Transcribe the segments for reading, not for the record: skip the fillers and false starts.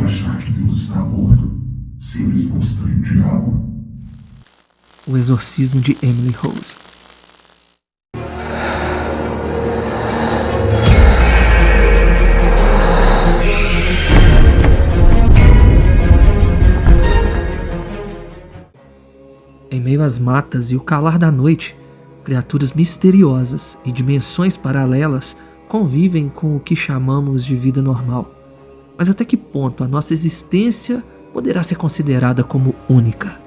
achar que Deus está morto se eu lhes mostrei o diabo? O Exorcismo de Emily Rose. Em meio às matas e o calar da noite, criaturas misteriosas e dimensões paralelas convivem com o que chamamos de vida normal. Mas até que ponto a nossa existência poderá ser considerada como única?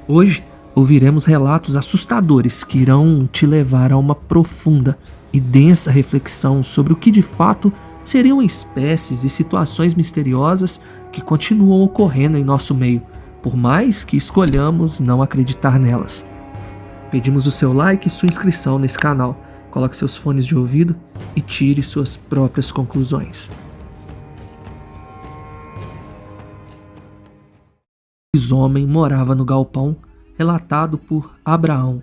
Hoje, ouviremos relatos assustadores que irão te levar a uma profunda e densa reflexão sobre o que de fato seriam espécies e situações misteriosas que continuam ocorrendo em nosso meio, por mais que escolhamos não acreditar nelas. Pedimos o seu like e sua inscrição nesse canal. Coloque seus fones de ouvido e tire suas próprias conclusões. O homem morava no galpão, relatado por Abraão.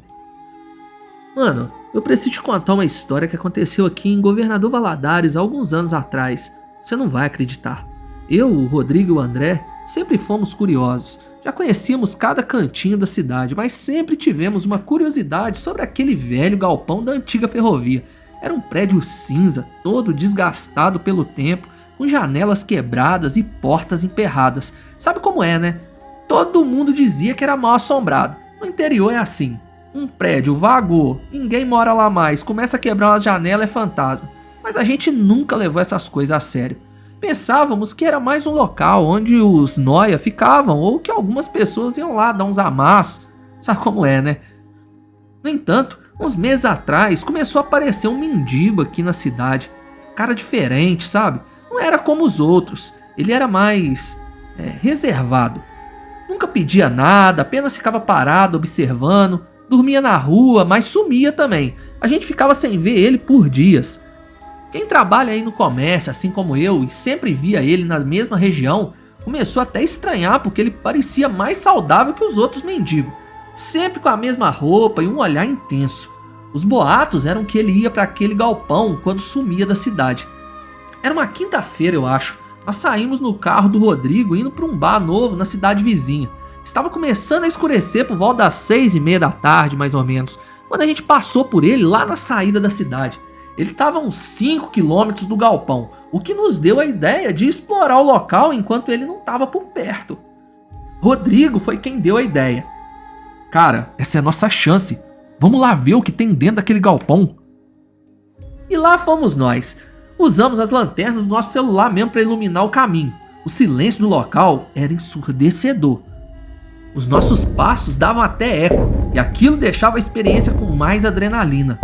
Mano, eu preciso te contar uma história que aconteceu aqui em Governador Valadares há alguns anos atrás. Você não vai acreditar. Eu, o Rodrigo e o André sempre fomos curiosos. Já conhecíamos cada cantinho da cidade, mas sempre tivemos uma curiosidade sobre aquele velho galpão da antiga ferrovia. Era um prédio cinza, todo desgastado pelo tempo, com janelas quebradas e portas emperradas. Sabe como é, né? Todo mundo dizia que era mal assombrado. No interior é assim. Um prédio vagou, ninguém mora lá mais, começa a quebrar umas janelas, é fantasma. Mas a gente nunca levou essas coisas a sério. Pensávamos que era mais um local onde os nóia ficavam ou que algumas pessoas iam lá dar uns amassos. Sabe como é, né? No entanto, uns meses atrás começou a aparecer um mendigo aqui na cidade. Cara diferente, sabe? Não era como os outros. Ele era mais reservado. Nunca pedia nada, apenas ficava parado observando. Dormia na rua, mas sumia também. A gente ficava sem ver ele por dias. Quem trabalha aí no comércio, assim como eu, e sempre via ele na mesma região, começou até a estranhar porque ele parecia mais saudável que os outros mendigos. Sempre com a mesma roupa e um olhar intenso. Os boatos eram que ele ia para aquele galpão quando sumia da cidade. Era uma quinta-feira, eu acho. Nós saímos no carro do Rodrigo indo para um bar novo na cidade vizinha. Estava começando a escurecer por volta das 6:30 da tarde, mais ou menos, quando a gente passou por ele lá na saída da cidade. Ele estava a uns 5 quilômetros do galpão, o que nos deu a ideia de explorar o local enquanto ele não estava por perto. Rodrigo foi quem deu a ideia. Cara, essa é a nossa chance. Vamos lá ver o que tem dentro daquele galpão. E lá fomos nós. Usamos as lanternas do nosso celular mesmo para iluminar o caminho. O silêncio do local era ensurdecedor. Os nossos passos davam até eco e aquilo deixava a experiência com mais adrenalina.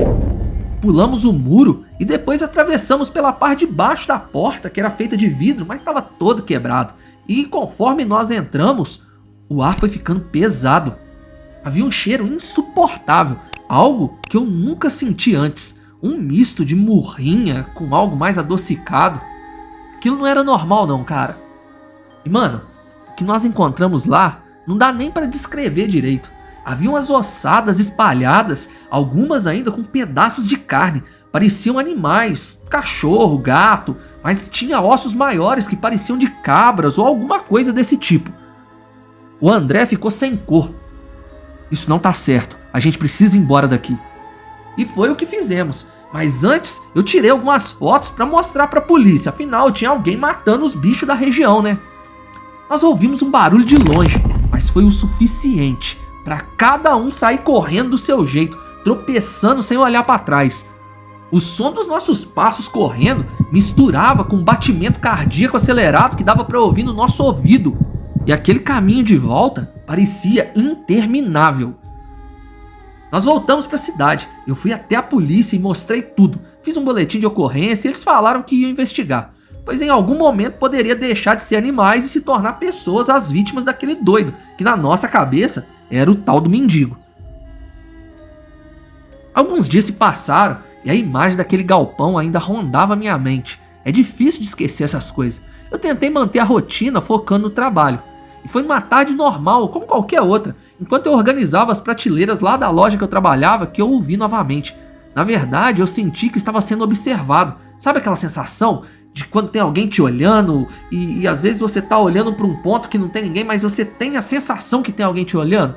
Pulamos o muro e depois atravessamos pela parte de baixo da porta, que era feita de vidro, mas estava todo quebrado. E conforme nós entramos, o ar foi ficando pesado. Havia um cheiro insuportável, algo que eu nunca senti antes. Um misto de murrinha com algo mais adocicado. Aquilo não era normal não, cara. E mano, o que nós encontramos lá não dá nem para descrever direito. Havia umas ossadas espalhadas, algumas ainda com pedaços de carne. Pareciam animais, cachorro, gato, mas tinha ossos maiores que pareciam de cabras ou alguma coisa desse tipo. O André ficou sem cor. Isso não tá certo, a gente precisa ir embora daqui. E foi o que fizemos, mas antes eu tirei algumas fotos para mostrar para a polícia, afinal tinha alguém matando os bichos da região, né? Nós ouvimos um barulho de longe, mas foi o suficiente para cada um sair correndo do seu jeito, tropeçando sem olhar para trás. O som dos nossos passos correndo misturava com um batimento cardíaco acelerado que dava para ouvir no nosso ouvido, e aquele caminho de volta parecia interminável. Nós voltamos para a cidade, eu fui até a polícia e mostrei tudo. Fiz um boletim de ocorrência e eles falaram que iam investigar, pois em algum momento poderia deixar de ser animais e se tornar pessoas as vítimas daquele doido, que na nossa cabeça era o tal do mendigo. Alguns dias se passaram e a imagem daquele galpão ainda rondava minha mente. É difícil de esquecer essas coisas. Eu tentei manter a rotina focando no trabalho. E foi numa tarde normal, como qualquer outra, enquanto eu organizava as prateleiras lá da loja que eu trabalhava, que eu o vi novamente. Na verdade, eu senti que estava sendo observado. Sabe aquela sensação De quando tem alguém te olhando e às vezes você tá olhando para um ponto que não tem ninguém, mas você tem a sensação que tem alguém te olhando?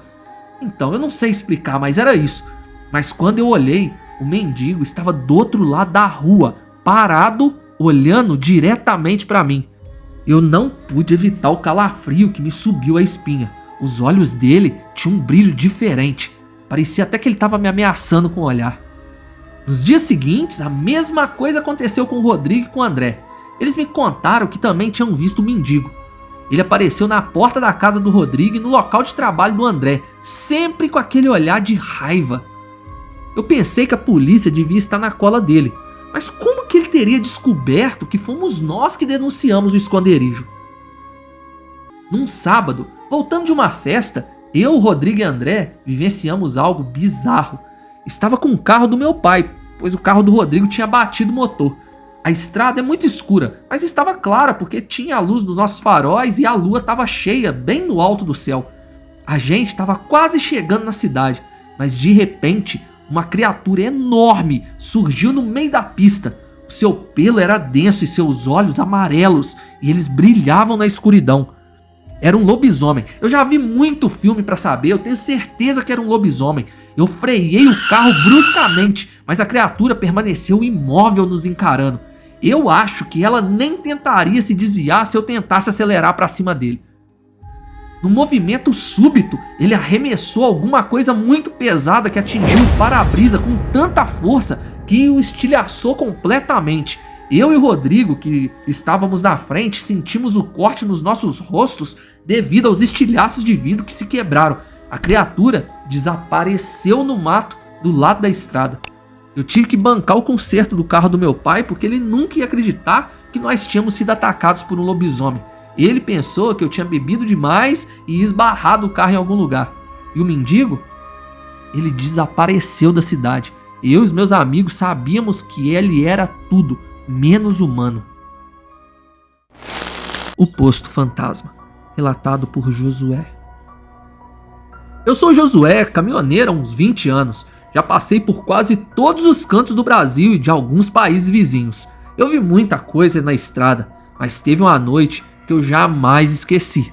Então, eu não sei explicar, mas era isso. Mas quando eu olhei, o mendigo estava do outro lado da rua, parado, olhando diretamente para mim. Eu não pude evitar o calafrio que me subiu a espinha. Os olhos dele tinham um brilho diferente. Parecia até que ele estava me ameaçando com o olhar. Nos dias seguintes, a mesma coisa aconteceu com o Rodrigo e com o André. Eles me contaram que também tinham visto o mendigo. Ele apareceu na porta da casa do Rodrigo e no local de trabalho do André, sempre com aquele olhar de raiva. Eu pensei que a polícia devia estar na cola dele, mas como que ele teria descoberto que fomos nós que denunciamos o esconderijo? Num sábado, voltando de uma festa, eu, Rodrigo e André vivenciamos algo bizarro. Estava com o carro do meu pai, pois o carro do Rodrigo tinha batido o motor. A estrada é muito escura, mas estava clara porque tinha a luz dos nossos faróis e a lua estava cheia, bem no alto do céu. A gente estava quase chegando na cidade, mas de repente, uma criatura enorme surgiu no meio da pista. O seu pelo era denso e seus olhos amarelos, e eles brilhavam na escuridão. Era um lobisomem. Eu já vi muito filme pra saber, eu tenho certeza que era um lobisomem. Eu freiei o carro bruscamente, mas a criatura permaneceu imóvel nos encarando. Eu acho que ela nem tentaria se desviar se eu tentasse acelerar pra cima dele. No movimento súbito, ele arremessou alguma coisa muito pesada que atingiu o para-brisa com tanta força que o estilhaçou completamente. Eu e o Rodrigo, que estávamos na frente, sentimos o corte nos nossos rostos devido aos estilhaços de vidro que se quebraram. A criatura desapareceu no mato do lado da estrada. Eu tive que bancar o conserto do carro do meu pai porque ele nunca ia acreditar que nós tínhamos sido atacados por um lobisomem. Ele pensou que eu tinha bebido demais e esbarrado o carro em algum lugar. E o mendigo? Ele desapareceu da cidade. Eu e os meus amigos sabíamos que ele era tudo menos humano. O Posto Fantasma, relatado por Josué. Eu sou Josué, caminhoneiro há uns 20 anos. Já passei por quase todos os cantos do Brasil e de alguns países vizinhos. Eu vi muita coisa na estrada, mas teve uma noite que eu jamais esqueci.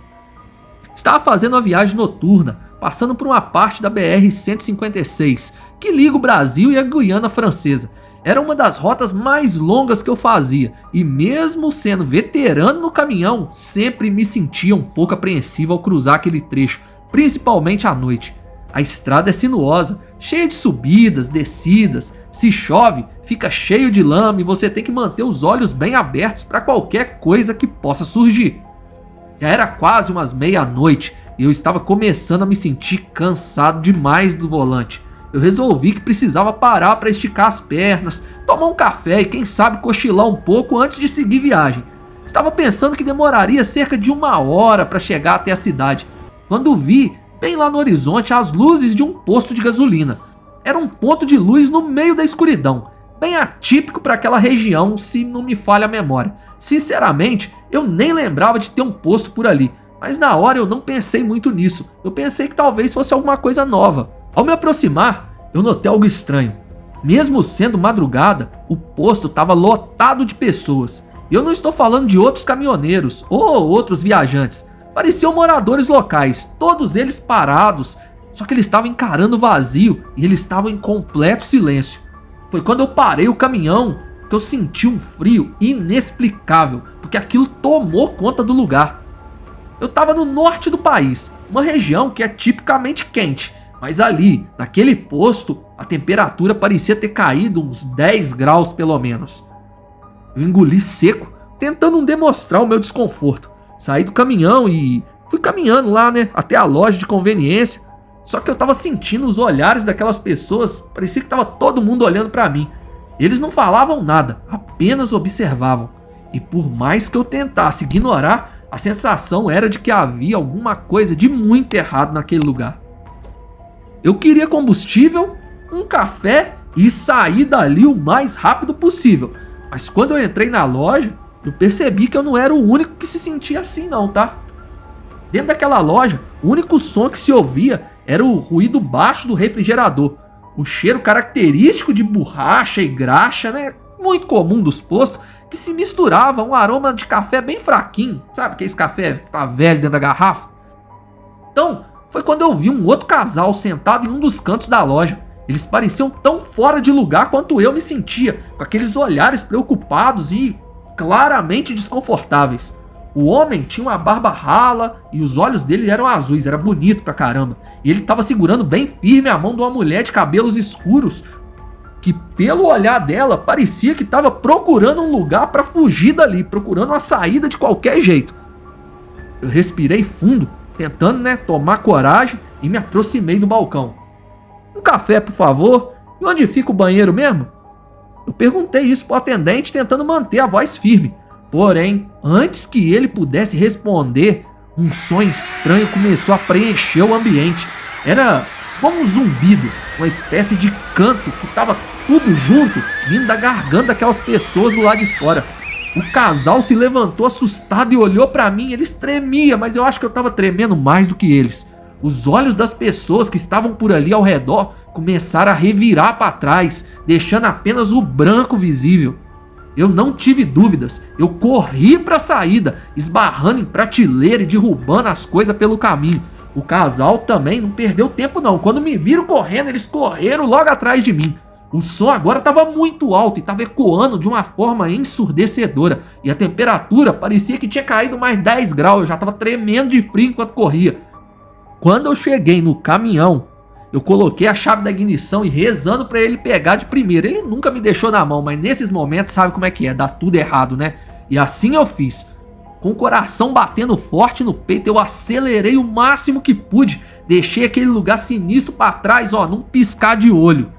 Estava fazendo uma viagem noturna, passando por uma parte da BR-156, que liga o Brasil e a Guiana Francesa. Era uma das rotas mais longas que eu fazia, e mesmo sendo veterano no caminhão, sempre me sentia um pouco apreensivo ao cruzar aquele trecho, principalmente à noite. A estrada é sinuosa, cheia de subidas, descidas. Se chove, fica cheio de lama e você tem que manter os olhos bem abertos para qualquer coisa que possa surgir. Já era quase umas meia-noite e eu estava começando a me sentir cansado demais do volante. Eu resolvi que precisava parar para esticar as pernas, tomar um café e quem sabe cochilar um pouco antes de seguir viagem. Estava pensando que demoraria cerca de 1 hora para chegar até a cidade, quando vi bem lá no horizonte as luzes de um posto de gasolina. Era um ponto de luz no meio da escuridão, bem atípico para aquela região, se não me falha a memória. Sinceramente, eu nem lembrava de ter um posto por ali, mas na hora eu não pensei muito nisso. Eu pensei que talvez fosse alguma coisa nova. Ao me aproximar, eu notei algo estranho. Mesmo sendo madrugada, o posto estava lotado de pessoas. Eu não estou falando de outros caminhoneiros ou outros viajantes. Pareciam moradores locais, todos eles parados, só que eles estavam encarando o vazio e eles estavam em completo silêncio. Foi quando eu parei o caminhão que eu senti um frio inexplicável, porque aquilo tomou conta do lugar. Eu estava no norte do país, uma região que é tipicamente quente, mas ali, naquele posto, a temperatura parecia ter caído uns 10 graus pelo menos. Eu engoli seco, tentando não demonstrar o meu desconforto. Saí do caminhão e fui caminhando lá, até a loja de conveniência. Só que eu tava sentindo os olhares daquelas pessoas, parecia que tava todo mundo olhando pra mim. Eles não falavam nada, apenas observavam. E por mais que eu tentasse ignorar, a sensação era de que havia alguma coisa de muito errado naquele lugar. Eu queria combustível, um café e sair dali o mais rápido possível. Mas quando eu entrei na loja, eu percebi que eu não era o único que se sentia assim não, tá? Dentro daquela loja, o único som que se ouvia era o ruído baixo do refrigerador. O cheiro característico de borracha e graxa, muito comum dos postos, que se misturava um aroma de café bem fraquinho, sabe, aquele café que tá velho dentro da garrafa. Então, foi quando eu vi um outro casal sentado em um dos cantos da loja. Eles pareciam tão fora de lugar quanto eu me sentia, com aqueles olhares preocupados e claramente desconfortáveis. O homem tinha uma barba rala e os olhos dele eram azuis, era bonito pra caramba. E ele estava segurando bem firme a mão de uma mulher de cabelos escuros, que pelo olhar dela parecia que estava procurando um lugar para fugir dali, procurando uma saída de qualquer jeito. Eu respirei fundo, tentando, tomar coragem, e me aproximei do balcão. Um café, por favor? E onde fica o banheiro mesmo? Eu perguntei isso pro atendente, tentando manter a voz firme. Porém, antes que ele pudesse responder, um som estranho começou a preencher o ambiente. Era como um zumbido, uma espécie de canto que estava tudo junto, vindo da garganta daquelas pessoas do lado de fora. O casal se levantou assustado e olhou pra mim. Eles tremiam, mas eu acho que eu tava tremendo mais do que eles. Os olhos das pessoas que estavam por ali ao redor começaram a revirar para trás, deixando apenas o branco visível. Eu não tive dúvidas, eu corri para a saída, esbarrando em prateleira e derrubando as coisas pelo caminho. O casal também não perdeu tempo não. Quando me viram correndo, eles correram logo atrás de mim. O som agora estava muito alto e estava ecoando de uma forma ensurdecedora. E a temperatura parecia que tinha caído mais 10 graus. Eu já estava tremendo de frio enquanto corria. Quando eu cheguei no caminhão, eu coloquei a chave da ignição e rezando para ele pegar de primeira. Ele nunca me deixou na mão, mas nesses momentos sabe como é que é, dá tudo errado, né? E assim eu fiz. Com o coração batendo forte no peito, eu acelerei o máximo que pude. Deixei aquele lugar sinistro para trás, num piscar de olho.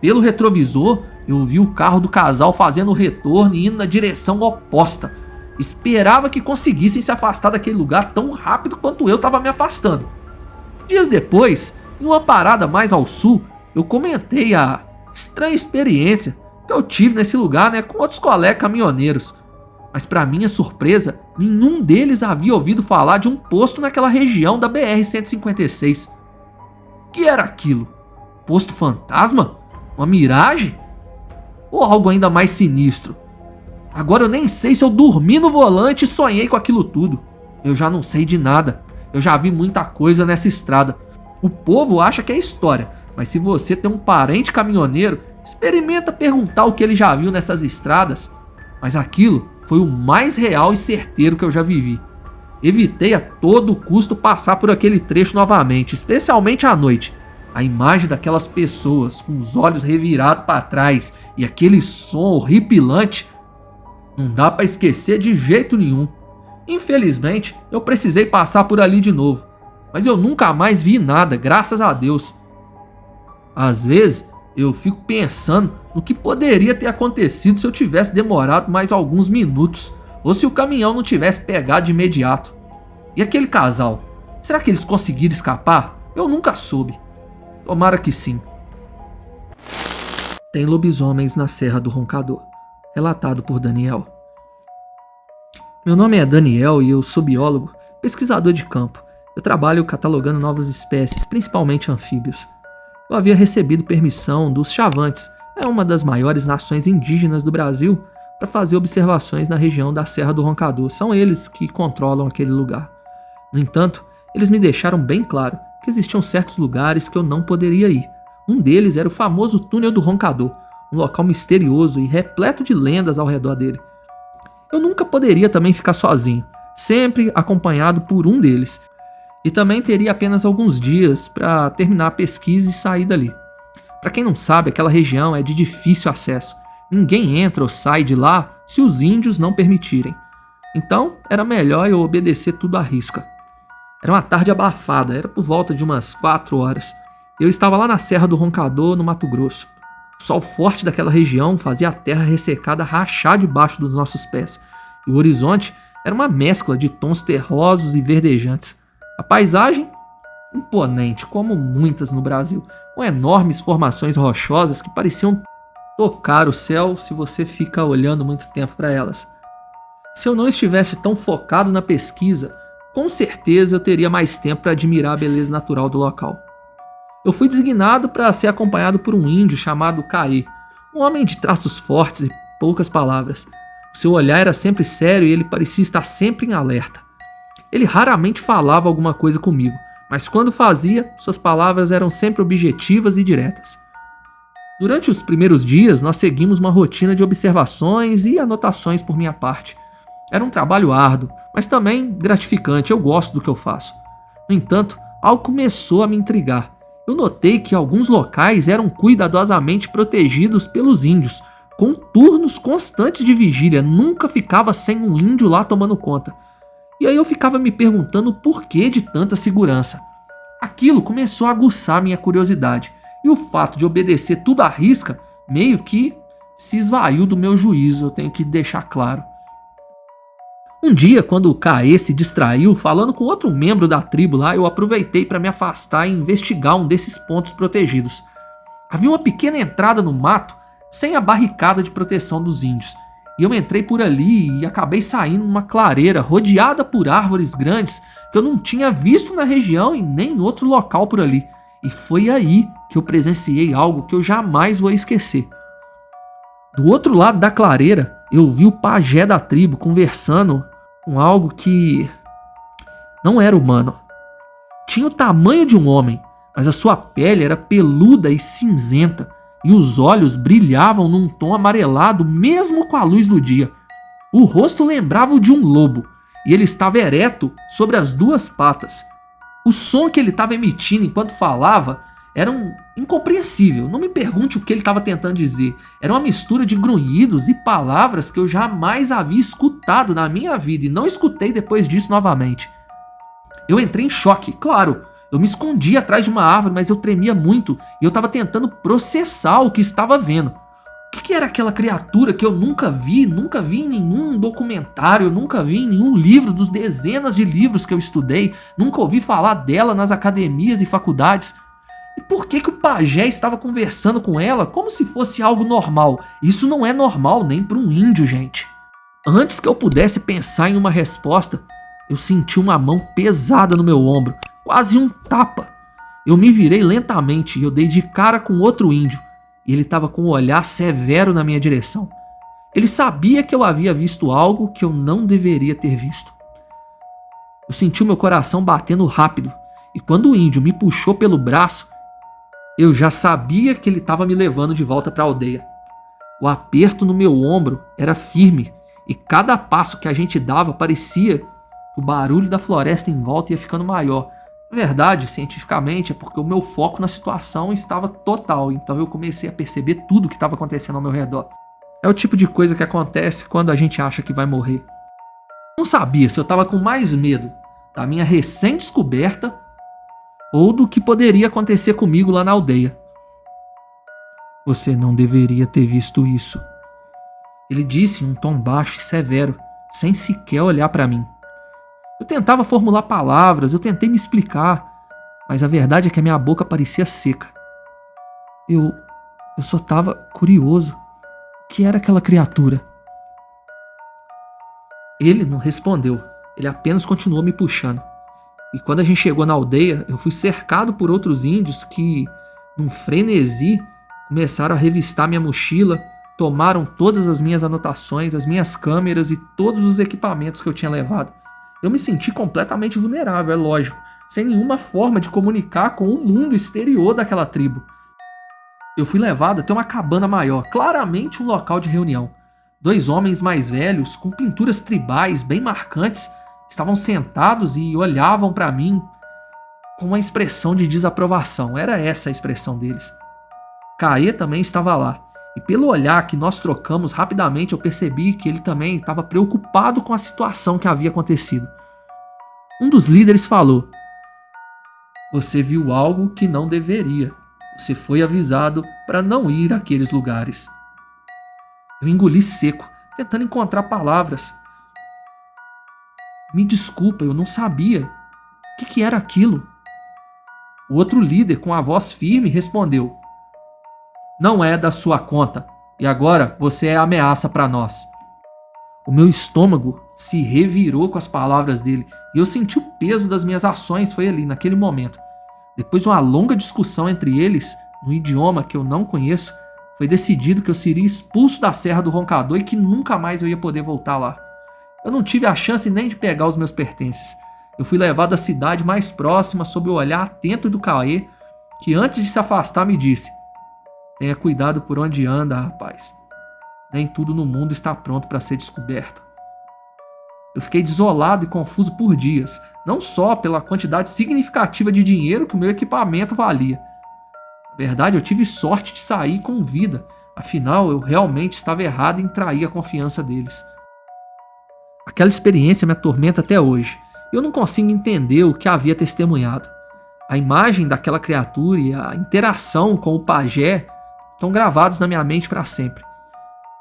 Pelo retrovisor, eu vi o carro do casal fazendo o retorno e indo na direção oposta. Esperava que conseguissem se afastar daquele lugar tão rápido quanto eu estava me afastando. Dias depois, em uma parada mais ao sul, eu comentei a estranha experiência que eu tive nesse lugar, com outros colegas caminhoneiros. Mas para minha surpresa, nenhum deles havia ouvido falar de um posto naquela região da BR-156. O que era aquilo? Posto fantasma? Uma miragem? Ou algo ainda mais sinistro? Agora eu nem sei se eu dormi no volante e sonhei com aquilo tudo. Eu já não sei de nada. Eu já vi muita coisa nessa estrada. O povo acha que é história, mas se você tem um parente caminhoneiro, experimenta perguntar o que ele já viu nessas estradas. Mas aquilo foi o mais real e certeiro que eu já vivi. Evitei a todo custo passar por aquele trecho novamente, especialmente à noite. A imagem daquelas pessoas com os olhos revirados para trás e aquele som horripilante não dá para esquecer de jeito nenhum. Infelizmente, eu precisei passar por ali de novo, mas eu nunca mais vi nada, graças a Deus. Às vezes, eu fico pensando no que poderia ter acontecido se eu tivesse demorado mais alguns minutos, ou se o caminhão não tivesse pegado de imediato. E aquele casal, será que eles conseguiram escapar? Eu nunca soube. Tomara que sim. Tem lobisomens na Serra do Roncador. Relatado por Daniel. Meu nome é Daniel e eu sou biólogo, pesquisador de campo. Eu trabalho catalogando novas espécies, principalmente anfíbios. Eu havia recebido permissão dos Chavantes, uma das maiores nações indígenas do Brasil, para fazer observações na região da Serra do Roncador. São eles que controlam aquele lugar. No entanto, eles me deixaram bem claro que existiam certos lugares que eu não poderia ir. Um deles era o famoso Túnel do Roncador, um local misterioso e repleto de lendas ao redor dele. Eu nunca poderia também ficar sozinho, sempre acompanhado por um deles. E também teria apenas alguns dias para terminar a pesquisa e sair dali. Para quem não sabe, aquela região é de difícil acesso. Ninguém entra ou sai de lá se os índios não permitirem. Então, era melhor eu obedecer tudo à risca. Era uma tarde abafada, era por volta de umas 4 horas. Eu estava lá na Serra do Roncador, no Mato Grosso. O sol forte daquela região fazia a terra ressecada rachar debaixo dos nossos pés. E o horizonte era uma mescla de tons terrosos e verdejantes. A paisagem, imponente, como muitas no Brasil, com enormes formações rochosas que pareciam tocar o céu se você fica olhando muito tempo para elas. Se eu não estivesse tão focado na pesquisa, com certeza eu teria mais tempo para admirar a beleza natural do local. Eu fui designado para ser acompanhado por um índio chamado Caê, um homem de traços fortes e poucas palavras. O Seu olhar era sempre sério e ele parecia estar sempre em alerta. Ele raramente falava alguma coisa comigo, mas quando fazia, suas palavras eram sempre objetivas e diretas. Durante os primeiros dias, nós seguimos uma rotina de observações e anotações por minha parte. Era um trabalho árduo, mas também gratificante, eu gosto do que eu faço. No entanto, algo começou a me intrigar. Eu notei que alguns locais eram cuidadosamente protegidos pelos índios, com turnos constantes de vigília, nunca ficava sem um índio lá tomando conta. E aí eu ficava me perguntando o porquê de tanta segurança. Aquilo começou a aguçar minha curiosidade, e o fato de obedecer tudo à risca meio que se esvaiu do meu juízo, eu tenho que deixar claro. Um dia, quando o Caê se distraiu falando com outro membro da tribo lá, eu aproveitei para me afastar e investigar um desses pontos protegidos. Havia uma pequena entrada no mato, sem a barricada de proteção dos índios, e eu entrei por ali e acabei saindo numa clareira rodeada por árvores grandes que eu não tinha visto na região e nem em outro local por ali. E foi aí que eu presenciei algo que eu jamais vou esquecer. Do outro lado da clareira, eu vi o pajé da tribo conversando com algo que não era humano. Tinha o tamanho de um homem, mas a sua pele era peluda e cinzenta, e os olhos brilhavam num tom amarelado mesmo com a luz do dia. O rosto lembrava o de um lobo, e ele estava ereto sobre as duas patas. O som que ele estava emitindo enquanto falava era incompreensível. Não me pergunte o que ele estava tentando dizer. Era uma mistura de grunhidos e palavras que eu jamais havia escutado na minha vida e não escutei depois disso novamente. Eu entrei em choque, claro. Eu me escondi atrás de uma árvore, mas eu tremia muito e eu estava tentando processar o que estava vendo. O que era aquela criatura que eu nunca vi em nenhum documentário, nunca vi em nenhum livro dos dezenas de livros que eu estudei, nunca ouvi falar dela nas academias e faculdades? E por que o pajé estava conversando com ela como se fosse algo normal? Isso não é normal nem para um índio, gente. Antes que eu pudesse pensar em uma resposta, eu senti uma mão pesada no meu ombro, quase um tapa. Eu me virei lentamente e eu dei de cara com outro índio. E ele estava com um olhar severo na minha direção. Ele sabia que eu havia visto algo que eu não deveria ter visto. Eu senti o meu coração batendo rápido, e quando o índio me puxou pelo braço, eu já sabia que ele estava me levando de volta para a aldeia. O aperto no meu ombro era firme, e cada passo que a gente dava parecia que o barulho da floresta em volta ia ficando maior. Na verdade, cientificamente, é porque o meu foco na situação estava total, então eu comecei a perceber tudo o que estava acontecendo ao meu redor. É o tipo de coisa que acontece quando a gente acha que vai morrer. Não sabia se eu estava com mais medo da minha recém-descoberta ou do que poderia acontecer comigo lá na aldeia. Você não deveria ter visto isso, ele disse em um tom baixo e severo, sem sequer olhar para mim. Eu tentava formular palavras, eu tentei me explicar, mas a verdade é que a minha boca parecia seca. Eu só estava curioso. O que era aquela criatura? Ele não respondeu, ele apenas continuou me puxando. E quando a gente chegou na aldeia, eu fui cercado por outros índios que, num frenesi, começaram a revistar minha mochila, tomaram todas as minhas anotações, as minhas câmeras e todos os equipamentos que eu tinha levado. Eu me senti completamente vulnerável, é lógico, sem nenhuma forma de comunicar com o mundo exterior daquela tribo. Eu fui levado até uma cabana maior, claramente um local de reunião. 2 homens mais velhos, com pinturas tribais bem marcantes, estavam sentados e olhavam para mim com uma expressão de desaprovação. Era essa a expressão deles. Caê também estava lá. E pelo olhar que nós trocamos rapidamente, eu percebi que ele também estava preocupado com a situação que havia acontecido. Um dos líderes falou: "Você viu algo que não deveria. Você foi avisado para não ir àqueles lugares." Eu engoli seco, tentando encontrar palavras. "Me desculpa, eu não sabia. O que era aquilo?" O outro líder, com a voz firme, respondeu: "Não é da sua conta, e agora você é ameaça para nós." O meu estômago se revirou com as palavras dele, e eu senti o peso das minhas ações. Foi ali, naquele momento. Depois de uma longa discussão entre eles, no idioma que eu não conheço, Foi decidido que eu seria expulso da Serra do Roncador e que nunca mais eu ia poder voltar lá. Eu não tive a chance nem de pegar os meus pertences. Eu fui levado à cidade mais próxima sob o olhar atento do Cauê, que antes de se afastar me disse: tenha cuidado por onde anda, rapaz. Nem tudo no mundo está pronto para ser descoberto. Eu fiquei desolado e confuso por dias, não só pela quantidade significativa de dinheiro que o meu equipamento valia. Na verdade, eu tive sorte de sair com vida, afinal eu realmente estava errado em trair a confiança deles. Aquela experiência me atormenta até hoje. Eu não consigo entender o que havia testemunhado. A imagem daquela criatura e a interação com o pajé estão gravados na minha mente para sempre.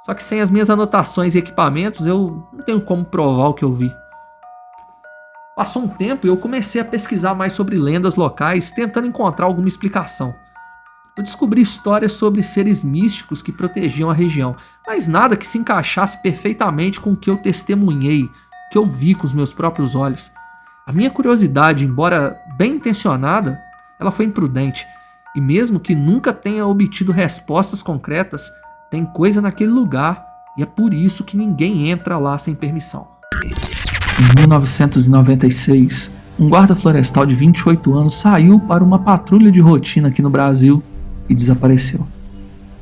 Só que sem as minhas anotações e equipamentos, eu não tenho como provar o que eu vi. Passou um tempo e eu comecei a pesquisar mais sobre lendas locais, tentando encontrar alguma explicação. Eu descobri histórias sobre seres místicos que protegiam a região, mas nada que se encaixasse perfeitamente com o que eu testemunhei, que eu vi com os meus próprios olhos. A minha curiosidade, embora bem intencionada, ela foi imprudente, e mesmo que nunca tenha obtido respostas concretas, tem coisa naquele lugar e é por isso que ninguém entra lá sem permissão. Em 1996, um guarda florestal de 28 anos saiu para uma patrulha de rotina aqui no Brasil e desapareceu.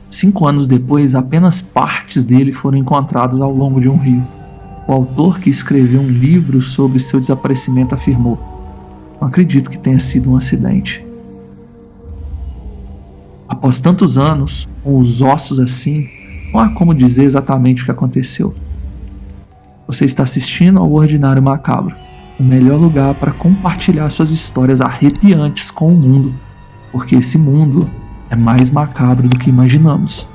5 anos depois, apenas partes dele foram encontradas ao longo de um rio. O autor que escreveu um livro sobre seu desaparecimento afirmou: não acredito que tenha sido um acidente. Após tantos anos, com os ossos assim, não há como dizer exatamente o que aconteceu. Você está assistindo ao Ordinário Macabro, o melhor lugar para compartilhar suas histórias arrepiantes com o mundo, porque esse mundo é mais macabro do que imaginamos.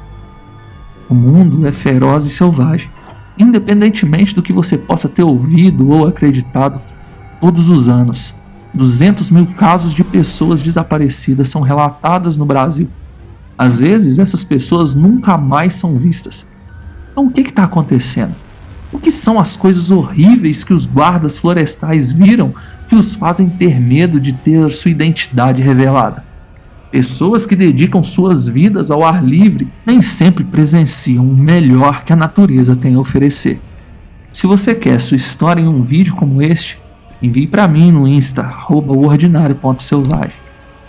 O mundo é feroz e selvagem, independentemente do que você possa ter ouvido ou acreditado. Todos os anos, 200 mil casos de pessoas desaparecidas são relatadas no Brasil. Às vezes, essas pessoas nunca mais são vistas. Então, o que está acontecendo? O que são as coisas horríveis que os guardas florestais viram que os fazem ter medo de ter sua identidade revelada? Pessoas que dedicam suas vidas ao ar livre nem sempre presenciam o melhor que a natureza tem a oferecer. Se você quer sua história em um vídeo como este, envie para mim no Insta, @ordinário.selvagem.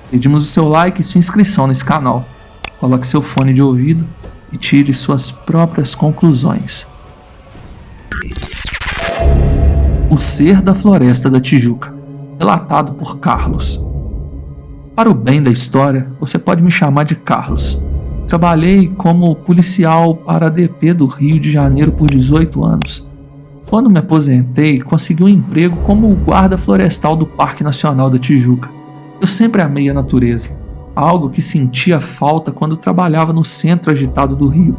Pedimos o seu like e sua inscrição nesse canal. Coloque seu fone de ouvido e tire suas próprias conclusões. O Ser da Floresta da Tijuca, relatado por Carlos. Para o bem da história, você pode me chamar de Carlos. Trabalhei como policial para a DP do Rio de Janeiro por 18 anos. Quando me aposentei, consegui um emprego como guarda florestal do Parque Nacional da Tijuca. Eu sempre amei a natureza, algo que sentia falta quando trabalhava no centro agitado do Rio.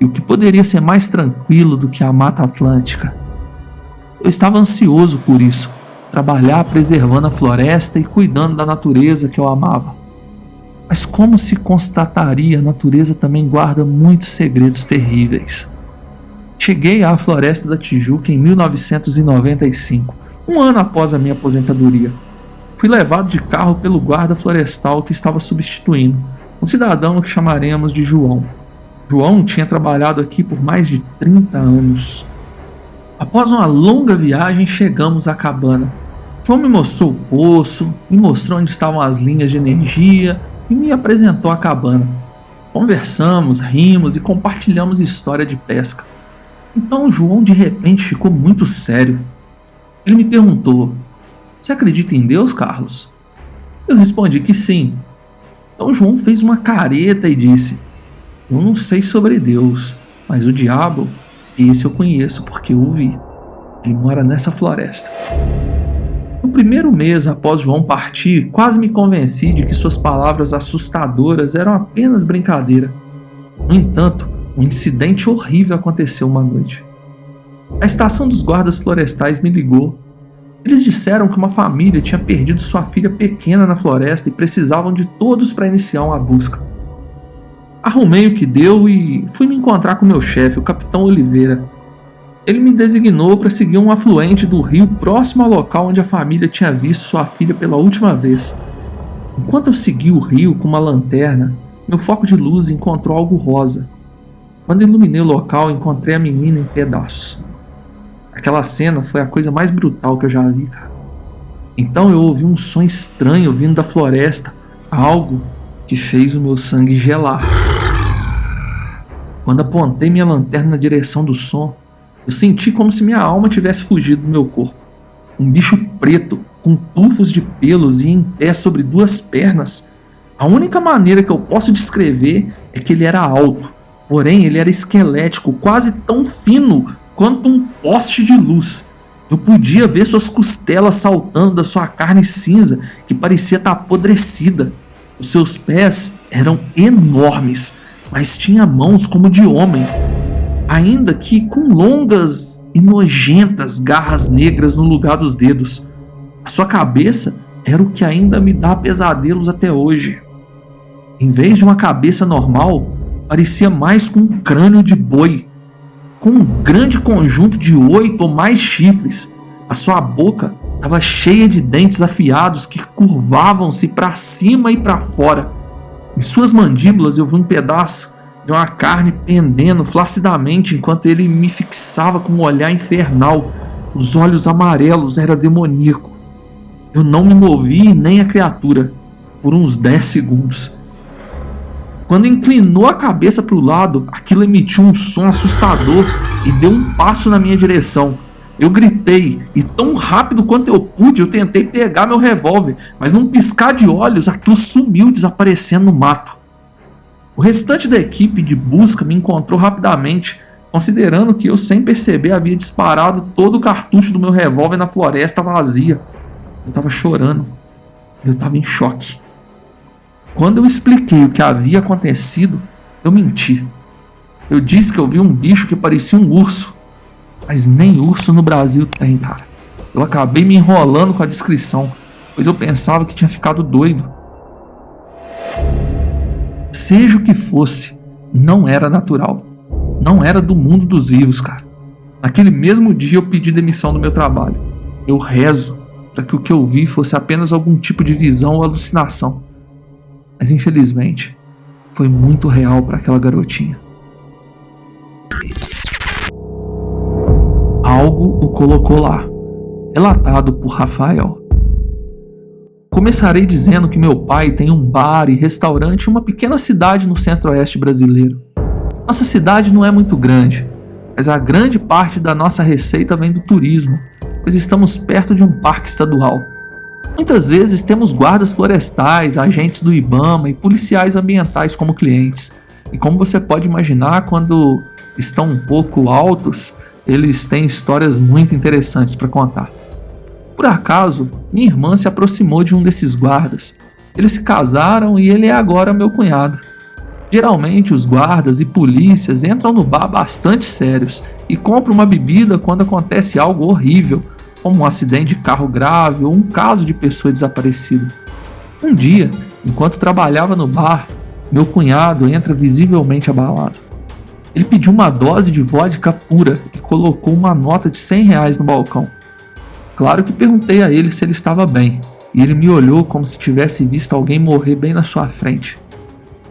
E o que poderia ser mais tranquilo do que a Mata Atlântica? Eu estava ansioso por isso, trabalhar preservando a floresta e cuidando da natureza que eu amava. Mas como se constataria, a natureza também guarda muitos segredos terríveis. Cheguei à Floresta da Tijuca em 1995, um ano após a minha aposentadoria. Fui levado de carro pelo guarda florestal que estava substituindo, um cidadão que chamaremos de João. João tinha trabalhado aqui por mais de 30 anos. Após uma longa viagem, chegamos à cabana. João me mostrou o poço, me mostrou onde estavam as linhas de energia e me apresentou a cabana. Conversamos, rimos e compartilhamos história de pesca. Então João de repente ficou muito sério. Ele me perguntou: você acredita em Deus, Carlos? Eu respondi que sim. Então João fez uma careta e disse: eu não sei sobre Deus, mas o diabo, esse eu conheço porque eu o vi. Ele mora nessa floresta. No primeiro mês após João partir, quase me convenci de que suas palavras assustadoras eram apenas brincadeira. No entanto, um incidente horrível aconteceu uma noite. A estação dos guardas florestais me ligou. Eles disseram que uma família tinha perdido sua filha pequena na floresta e precisavam de todos para iniciar uma busca. Arrumei o que deu e fui me encontrar com meu chefe, o capitão Oliveira. Ele me designou para seguir um afluente do rio próximo ao local onde a família tinha visto sua filha pela última vez. Enquanto eu seguia o rio com uma lanterna, meu foco de luz encontrou algo rosa. Quando iluminei o local, encontrei a menina em pedaços. Aquela cena foi a coisa mais brutal que eu já vi, cara. Então eu ouvi um som estranho vindo da floresta, algo que fez o meu sangue gelar. Quando apontei minha lanterna na direção do som, eu senti como se minha alma tivesse fugido do meu corpo. Um bicho preto, com tufos de pelos e em pé sobre duas pernas. A única maneira que eu posso descrever é que ele era alto, porém ele era esquelético, quase tão fino quanto um poste de luz. Eu podia ver suas costelas saltando da sua carne cinza, que parecia estar apodrecida. Os seus pés eram enormes, mas tinha mãos como de homem, ainda que com longas e nojentas garras negras no lugar dos dedos. A sua cabeça era o que ainda me dá pesadelos até hoje. Em vez de uma cabeça normal, parecia mais com um crânio de boi, com um grande conjunto de 8 ou mais chifres. A sua boca estava cheia de dentes afiados que curvavam-se para cima e para fora. Em suas mandíbulas eu vi um pedaço de uma carne pendendo flacidamente enquanto ele me fixava com um olhar infernal. Os olhos amarelos eram demoníacos. Eu não me movi nem a criatura por uns 10 segundos. Quando inclinou a cabeça para o lado, aquilo emitiu um som assustador e deu um passo na minha direção. Eu gritei e tão rápido quanto eu pude eu tentei pegar meu revólver, mas num piscar de olhos aquilo sumiu, desaparecendo no mato. O restante da equipe de busca me encontrou rapidamente, considerando que eu sem perceber havia disparado todo o cartucho do meu revólver na floresta vazia. Eu estava chorando, eu estava em choque. Quando eu expliquei o que havia acontecido, eu menti. Eu disse que eu vi um bicho que parecia um urso. Mas nem urso no Brasil tem, cara. Eu acabei me enrolando com a descrição, pois eu pensava que tinha ficado doido. Seja o que fosse, não era natural. Não era do mundo dos vivos, cara. Naquele mesmo dia eu pedi demissão do meu trabalho. Eu rezo para que o que eu vi fosse apenas algum tipo de visão ou alucinação. Mas infelizmente, foi muito real para aquela garotinha. Algo o colocou lá. Relatado por Rafael. Começarei dizendo que meu pai tem um bar e restaurante em uma pequena cidade no centro-oeste brasileiro. Nossa cidade não é muito grande, mas a grande parte da nossa receita vem do turismo, pois estamos perto de um parque estadual. Muitas vezes temos guardas florestais, agentes do IBAMA e policiais ambientais como clientes. E como você pode imaginar, quando estão um pouco altos, eles têm histórias muito interessantes para contar. Por acaso, minha irmã se aproximou de um desses guardas. Eles se casaram e ele é agora meu cunhado. Geralmente os guardas e polícias entram no bar bastante sérios e compram uma bebida quando acontece algo horrível, como um acidente de carro grave ou um caso de pessoa desaparecida. Um dia, enquanto trabalhava no bar, meu cunhado entra visivelmente abalado. Ele pediu uma dose de vodka pura e colocou uma nota de R$100 no balcão. Claro que perguntei a ele se ele estava bem, e ele me olhou como se tivesse visto alguém morrer bem na sua frente.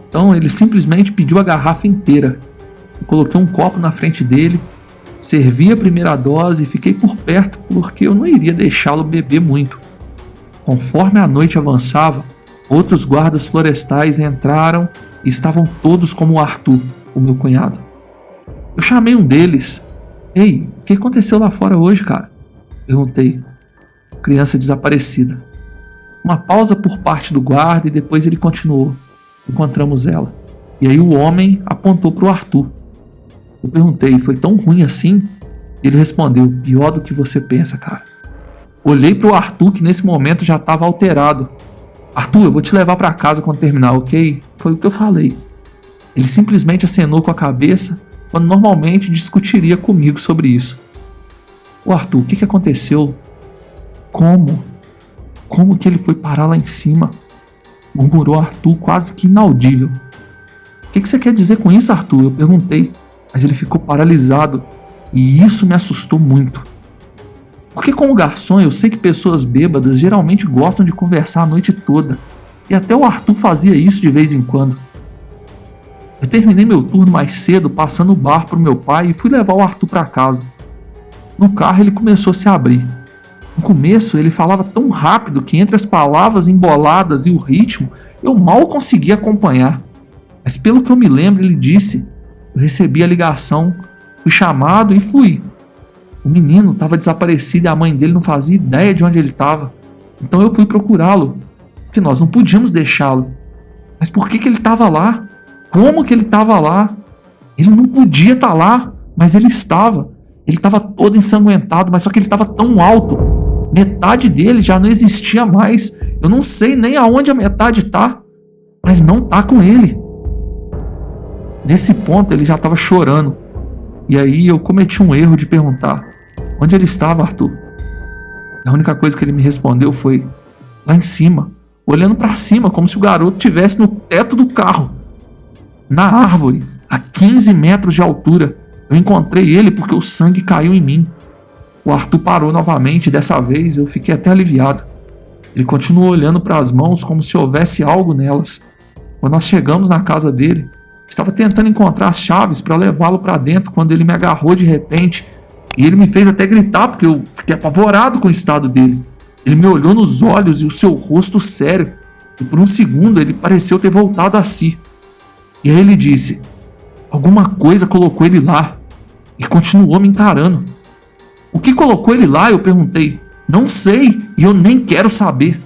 Então ele simplesmente pediu a garrafa inteira. Eu coloquei um copo na frente dele, servi a primeira dose e fiquei por perto porque eu não iria deixá-lo beber muito. Conforme a noite avançava, outros guardas florestais entraram e estavam todos como o Arthur, o meu cunhado. Eu chamei um deles. Ei, o que aconteceu lá fora hoje, cara? Perguntei. Criança desaparecida. Uma pausa por parte do guarda e depois ele continuou. Encontramos ela. E aí o homem apontou para o Arthur. Eu perguntei, foi tão ruim assim? Ele respondeu, pior do que você pensa, cara. Olhei para o Arthur que nesse momento já estava alterado. Arthur, eu vou te levar para casa quando terminar, ok? Foi o que eu falei. Ele simplesmente acenou com a cabeça quando normalmente discutiria comigo sobre isso. Ô Arthur, o que aconteceu? Como? Como que ele foi parar lá em cima? Murmurou Arthur quase que inaudível. O que você quer dizer com isso, Arthur? Eu perguntei, mas ele ficou paralisado e isso me assustou muito. Porque como garçom eu sei que pessoas bêbadas geralmente gostam de conversar a noite toda e até o Arthur fazia isso de vez em quando. Eu terminei meu turno mais cedo passando o bar pro meu pai e fui levar o Arthur para casa. No carro ele começou a se abrir. No começo ele falava tão rápido que entre as palavras emboladas e o ritmo eu mal conseguia acompanhar. Mas pelo que eu me lembro ele disse: eu recebi a ligação, fui chamado e fui. O menino estava desaparecido e a mãe dele não fazia ideia de onde ele estava. Então eu fui procurá-lo, porque nós não podíamos deixá-lo. Mas por que ele estava lá? Como que ele estava lá? Ele não podia estar lá, mas ele estava. Ele estava todo ensanguentado, mas só que ele estava tão alto. Metade dele já não existia mais. Eu não sei nem aonde a metade tá, mas não tá com ele. Nesse ponto ele já estava chorando. E aí eu cometi um erro de perguntar: onde ele estava, Arthur? A única coisa que ele me respondeu foi: lá em cima, olhando para cima, como se o garoto estivesse no teto do carro. Na árvore, a 15 metros de altura. Eu encontrei ele porque o sangue caiu em mim. O Arthur parou novamente e dessa vez eu fiquei até aliviado. Ele continuou olhando para as mãos como se houvesse algo nelas. Quando nós chegamos na casa dele, estava tentando encontrar as chaves para levá-lo para dentro quando ele me agarrou de repente. E ele me fez até gritar porque eu fiquei apavorado com o estado dele. Ele me olhou nos olhos e o seu rosto sério. E por um segundo ele pareceu ter voltado a si. E aí ele disse: alguma coisa colocou ele lá. E continuou me encarando. O que colocou ele lá? Eu perguntei. Não sei e eu nem quero saber.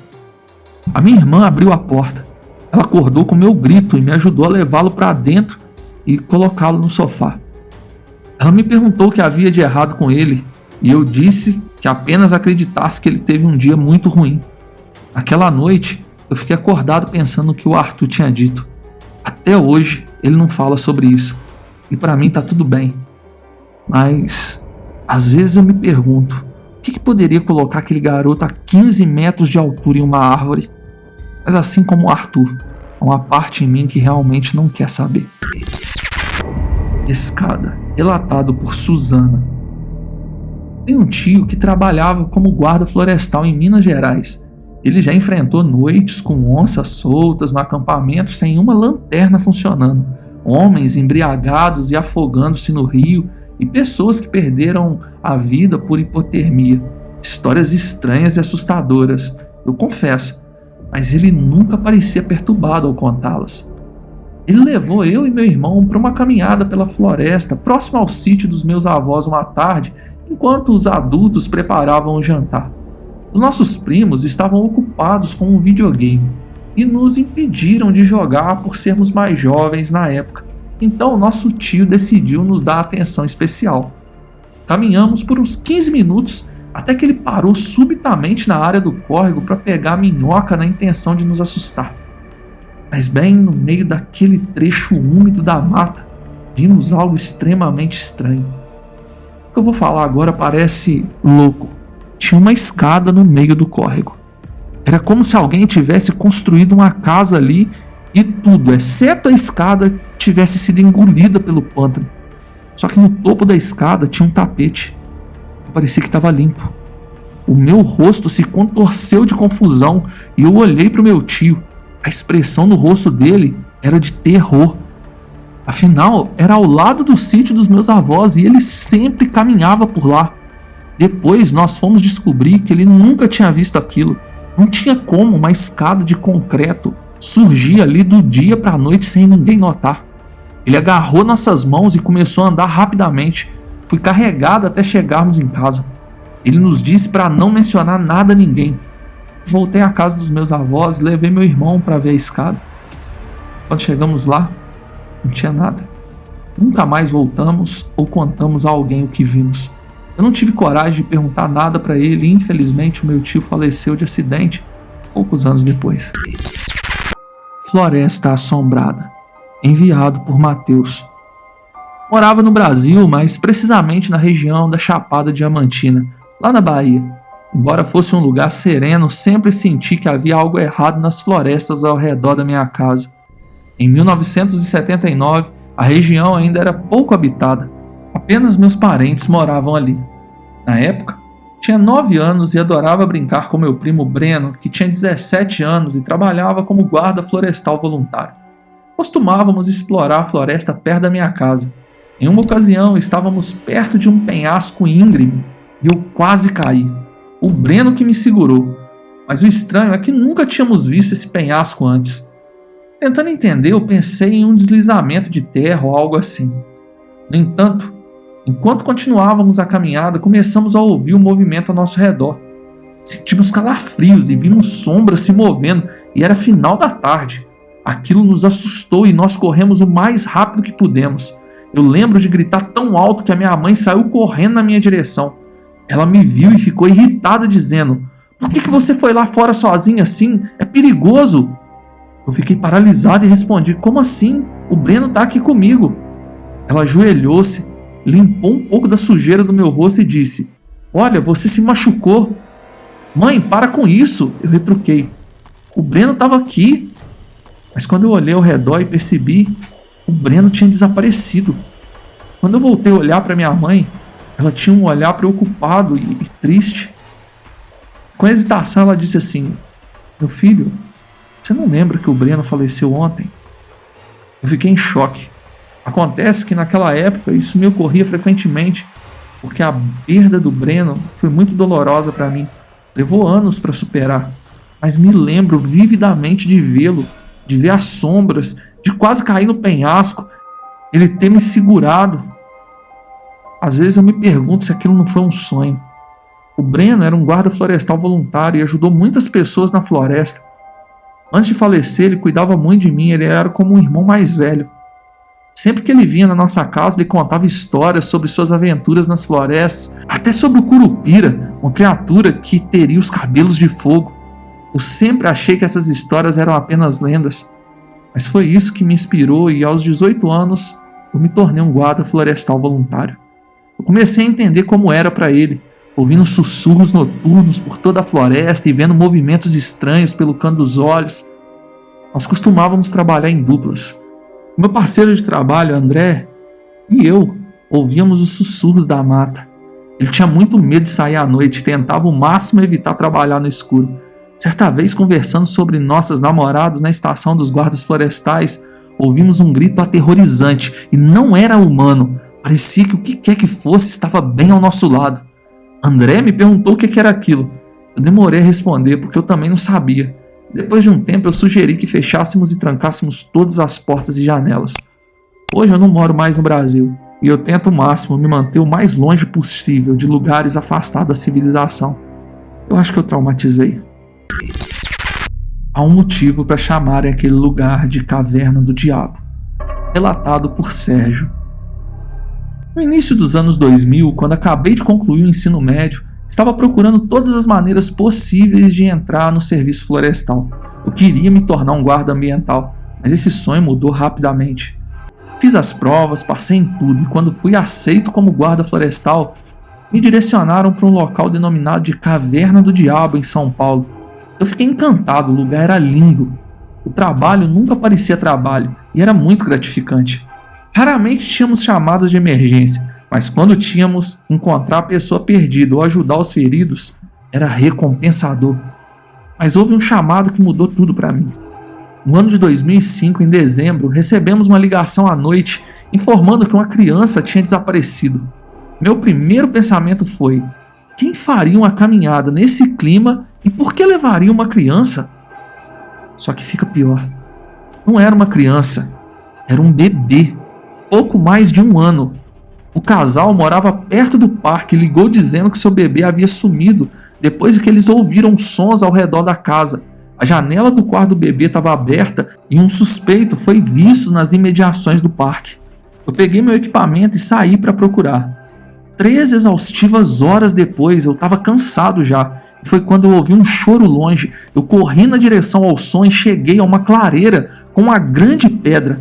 A minha irmã abriu a porta. Ela acordou com meu grito e me ajudou a levá-lo para dentro e colocá-lo no sofá. Ela me perguntou o que havia de errado com ele e eu disse que apenas acreditasse que ele teve um dia muito ruim. Naquela noite, eu fiquei acordado pensando no que o Arthur tinha dito. Até hoje, ele não fala sobre isso. E para mim tá tudo bem. Mas, às vezes eu me pergunto, o que poderia colocar aquele garoto a 15 metros de altura em uma árvore? Mas assim como o Arthur, há uma parte em mim que realmente não quer saber. Escada, relatado por Suzana. Tem um tio que trabalhava como guarda florestal em Minas Gerais. Ele já enfrentou noites com onças soltas no acampamento sem uma lanterna funcionando, homens embriagados e afogando-se no rio e pessoas que perderam a vida por hipotermia. Histórias estranhas e assustadoras, eu confesso, mas ele nunca parecia perturbado ao contá-las. Ele levou eu e meu irmão para uma caminhada pela floresta próximo ao sítio dos meus avós uma tarde, enquanto os adultos preparavam o jantar. Os nossos primos estavam ocupados com um videogame e nos impediram de jogar por sermos mais jovens na época. Então nosso tio decidiu nos dar atenção especial. Caminhamos por uns 15 minutos até que ele parou subitamente na área do córrego para pegar a minhoca na intenção de nos assustar. Mas bem no meio daquele trecho úmido da mata, vimos algo extremamente estranho. O que eu vou falar agora parece louco. Tinha uma escada no meio do córrego. Era como se alguém tivesse construído uma casa ali e tudo, exceto a escada, tivesse sido engolida pelo pântano. Só que no topo da escada tinha um tapete. Parecia que estava limpo. O meu rosto se contorceu de confusão e eu olhei para o meu tio. A expressão no rosto dele era de terror. Afinal, era ao lado do sítio dos meus avós e ele sempre caminhava por lá. Depois nós fomos descobrir que ele nunca tinha visto aquilo. Não tinha como uma escada de concreto surgir ali do dia para a noite sem ninguém notar. Ele agarrou nossas mãos e começou a andar rapidamente. Fui carregado até chegarmos em casa. Ele nos disse para não mencionar nada a ninguém. Voltei à casa dos meus avós e levei meu irmão para ver a escada. Quando chegamos lá, não tinha nada. Nunca mais voltamos ou contamos a alguém o que vimos. Eu não tive coragem de perguntar nada para ele e infelizmente o meu tio faleceu de acidente poucos anos depois. Floresta Assombrada. Enviado por Matheus. Morava no Brasil, mas precisamente na região da Chapada Diamantina, lá na Bahia. Embora fosse um lugar sereno, sempre senti que havia algo errado nas florestas ao redor da minha casa. Em 1979, a região ainda era pouco habitada. Apenas meus parentes moravam ali. Na época, tinha 9 anos e adorava brincar com meu primo Breno, que tinha 17 anos e trabalhava como guarda florestal voluntário. Costumávamos explorar a floresta perto da minha casa. Em uma ocasião, estávamos perto de um penhasco íngreme e eu quase caí. O Breno que me segurou, mas o estranho é que nunca tínhamos visto esse penhasco antes. Tentando entender, eu pensei em um deslizamento de terra ou algo assim. No entanto, enquanto continuávamos a caminhada, começamos a ouvir o movimento ao nosso redor. Sentimos calafrios e vimos sombras se movendo, e era final da tarde. Aquilo nos assustou e nós corremos o mais rápido que pudemos. Eu lembro de gritar tão alto que a minha mãe saiu correndo na minha direção. Ela me viu e ficou irritada, dizendo: "Por que você foi lá fora sozinha assim? É perigoso!" Eu fiquei paralisado e respondi: "Como assim? O Breno tá aqui comigo." Ela ajoelhou-se, limpou um pouco da sujeira do meu rosto e disse: "Olha, você se machucou." "Mãe, para com isso!" eu retruquei. "O Breno estava aqui." Mas quando eu olhei ao redor e percebi, o Breno tinha desaparecido. Quando eu voltei a olhar para minha mãe, ela tinha um olhar preocupado e triste. Com hesitação ela disse assim: "Meu filho, você não lembra que o Breno faleceu ontem?" Eu fiquei em choque. Acontece que naquela época isso me ocorria frequentemente, porque a perda do Breno foi muito dolorosa para mim. Levou anos para superar, mas me lembro vividamente de vê-lo, de ver as sombras, de quase cair no penhasco, ele ter me segurado. Às vezes eu me pergunto se aquilo não foi um sonho. O Breno era um guarda florestal voluntário e ajudou muitas pessoas na floresta. Antes de falecer, ele cuidava muito de mim, ele era como um irmão mais velho. Sempre que ele vinha na nossa casa, ele contava histórias sobre suas aventuras nas florestas, até sobre o Curupira, uma criatura que teria os cabelos de fogo. Eu sempre achei que essas histórias eram apenas lendas, mas foi isso que me inspirou e aos 18 anos eu me tornei um guarda florestal voluntário. Eu comecei a entender como era para ele, ouvindo sussurros noturnos por toda a floresta e vendo movimentos estranhos pelo canto dos olhos. Nós costumávamos trabalhar em duplas. O meu parceiro de trabalho, André, e eu ouvíamos os sussurros da mata. Ele tinha muito medo de sair à noite e tentava ao máximo evitar trabalhar no escuro. Certa vez, conversando sobre nossas namoradas na estação dos guardas florestais, ouvimos um grito aterrorizante e não era humano. Parecia que o que quer que fosse estava bem ao nosso lado. André me perguntou o que era aquilo. Eu demorei a responder porque eu também não sabia. Depois de um tempo eu sugeri que fechássemos e trancássemos todas as portas e janelas. Hoje eu não moro mais no Brasil e eu tento ao máximo me manter o mais longe possível de lugares afastados da civilização. Eu acho que eu traumatizei. Há um motivo para chamarem aquele lugar de Caverna do Diabo. Relatado por Sérgio. No início dos anos 2000, quando acabei de concluir o ensino médio, estava procurando todas as maneiras possíveis de entrar no serviço florestal. Eu queria me tornar um guarda ambiental, mas esse sonho mudou rapidamente. Fiz as provas, passei em tudo e quando fui aceito como guarda florestal, me direcionaram para um local denominado de Caverna do Diabo em São Paulo. Eu fiquei encantado, o lugar era lindo. O trabalho nunca parecia trabalho e era muito gratificante. Raramente tínhamos chamadas de emergência, mas quando tínhamos, encontrar a pessoa perdida ou ajudar os feridos era recompensador. Mas houve um chamado que mudou tudo para mim. No ano de 2005, em dezembro, recebemos uma ligação à noite informando que uma criança tinha desaparecido. Meu primeiro pensamento foi: quem faria uma caminhada nesse clima e por que levaria uma criança? Só que fica pior. Não era uma criança, era um bebê, pouco mais de 1 ano. O casal morava perto do parque e ligou dizendo que seu bebê havia sumido depois que eles ouviram sons ao redor da casa. A janela do quarto do bebê estava aberta e um suspeito foi visto nas imediações do parque. Eu peguei meu equipamento e saí para procurar. 3 exaustivas horas depois, eu estava cansado já, e foi quando eu ouvi um choro longe. Eu corri na direção ao som e cheguei a uma clareira com uma grande pedra.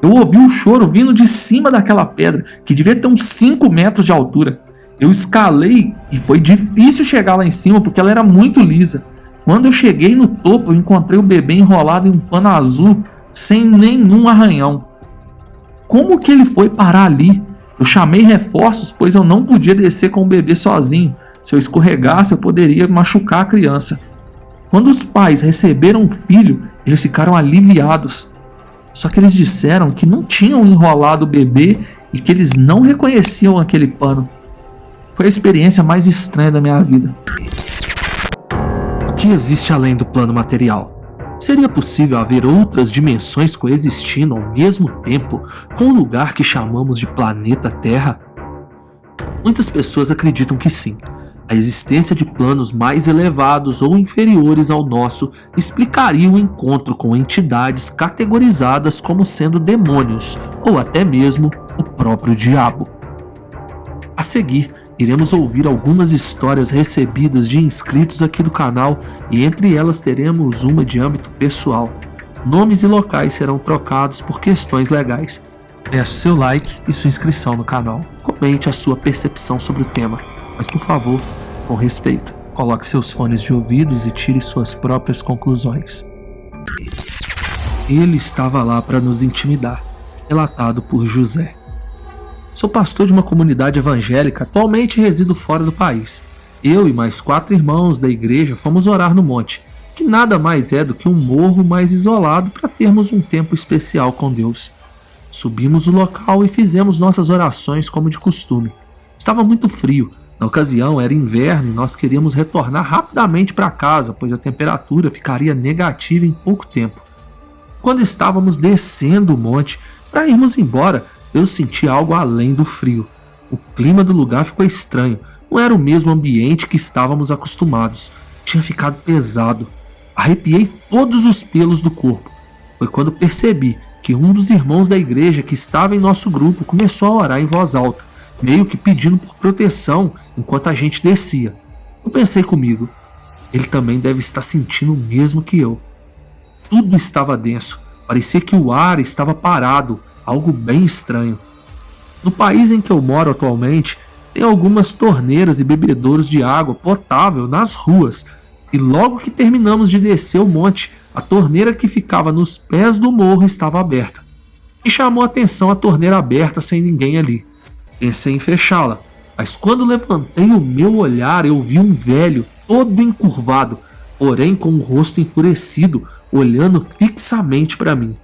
Eu ouvi o choro vindo de cima daquela pedra, que devia ter uns 5 metros de altura. Eu escalei e foi difícil chegar lá em cima porque ela era muito lisa. Quando eu cheguei no topo, eu encontrei o bebê enrolado em um pano azul, sem nenhum arranhão. Como que ele foi parar ali? Eu chamei reforços, pois eu não podia descer com o bebê sozinho. Se eu escorregasse, eu poderia machucar a criança. Quando os pais receberam o filho, eles ficaram aliviados. Só que eles disseram que não tinham enrolado o bebê e que eles não reconheciam aquele pano. Foi a experiência mais estranha da minha vida. O que existe além do plano material? Seria possível haver outras dimensões coexistindo ao mesmo tempo com o lugar que chamamos de planeta Terra? Muitas pessoas acreditam que sim. A existência de planos mais elevados ou inferiores ao nosso explicaria o encontro com entidades categorizadas como sendo demônios ou até mesmo o próprio diabo. A seguir, iremos ouvir algumas histórias recebidas de inscritos aqui do canal e entre elas teremos uma de âmbito pessoal. Nomes e locais serão trocados por questões legais. Peço seu like e sua inscrição no canal. Comente a sua percepção sobre o tema, mas por favor, com respeito, coloque seus fones de ouvidos e tire suas próprias conclusões. Ele estava lá para nos intimidar, relatado por José. Sou pastor de uma comunidade evangélica, atualmente resido fora do país. Eu e mais 4 irmãos da igreja fomos orar no monte, que nada mais é do que um morro mais isolado para termos um tempo especial com Deus. Subimos o local e fizemos nossas orações como de costume. Estava muito frio, na ocasião era inverno e nós queríamos retornar rapidamente para casa, pois a temperatura ficaria negativa em pouco tempo. Quando estávamos descendo o monte para irmos embora, eu senti algo além do frio. O clima do lugar ficou estranho. Não era o mesmo ambiente que estávamos acostumados. Tinha ficado pesado. Arrepiei todos os pelos do corpo. Foi quando percebi que um dos irmãos da igreja que estava em nosso grupo começou a orar em voz alta, meio que pedindo por proteção enquanto a gente descia. Eu pensei comigo, ele também deve estar sentindo o mesmo que eu. Tudo estava denso. Parecia que o ar estava parado. Algo bem estranho. No país em que eu moro atualmente, tem algumas torneiras e bebedouros de água potável nas ruas, e logo que terminamos de descer o monte, a torneira que ficava nos pés do morro estava aberta. Me chamou a atenção a torneira aberta sem ninguém ali. Pensei em fechá-la, mas quando levantei o meu olhar, eu vi um velho, todo encurvado, porém com o rosto enfurecido, olhando fixamente para mim.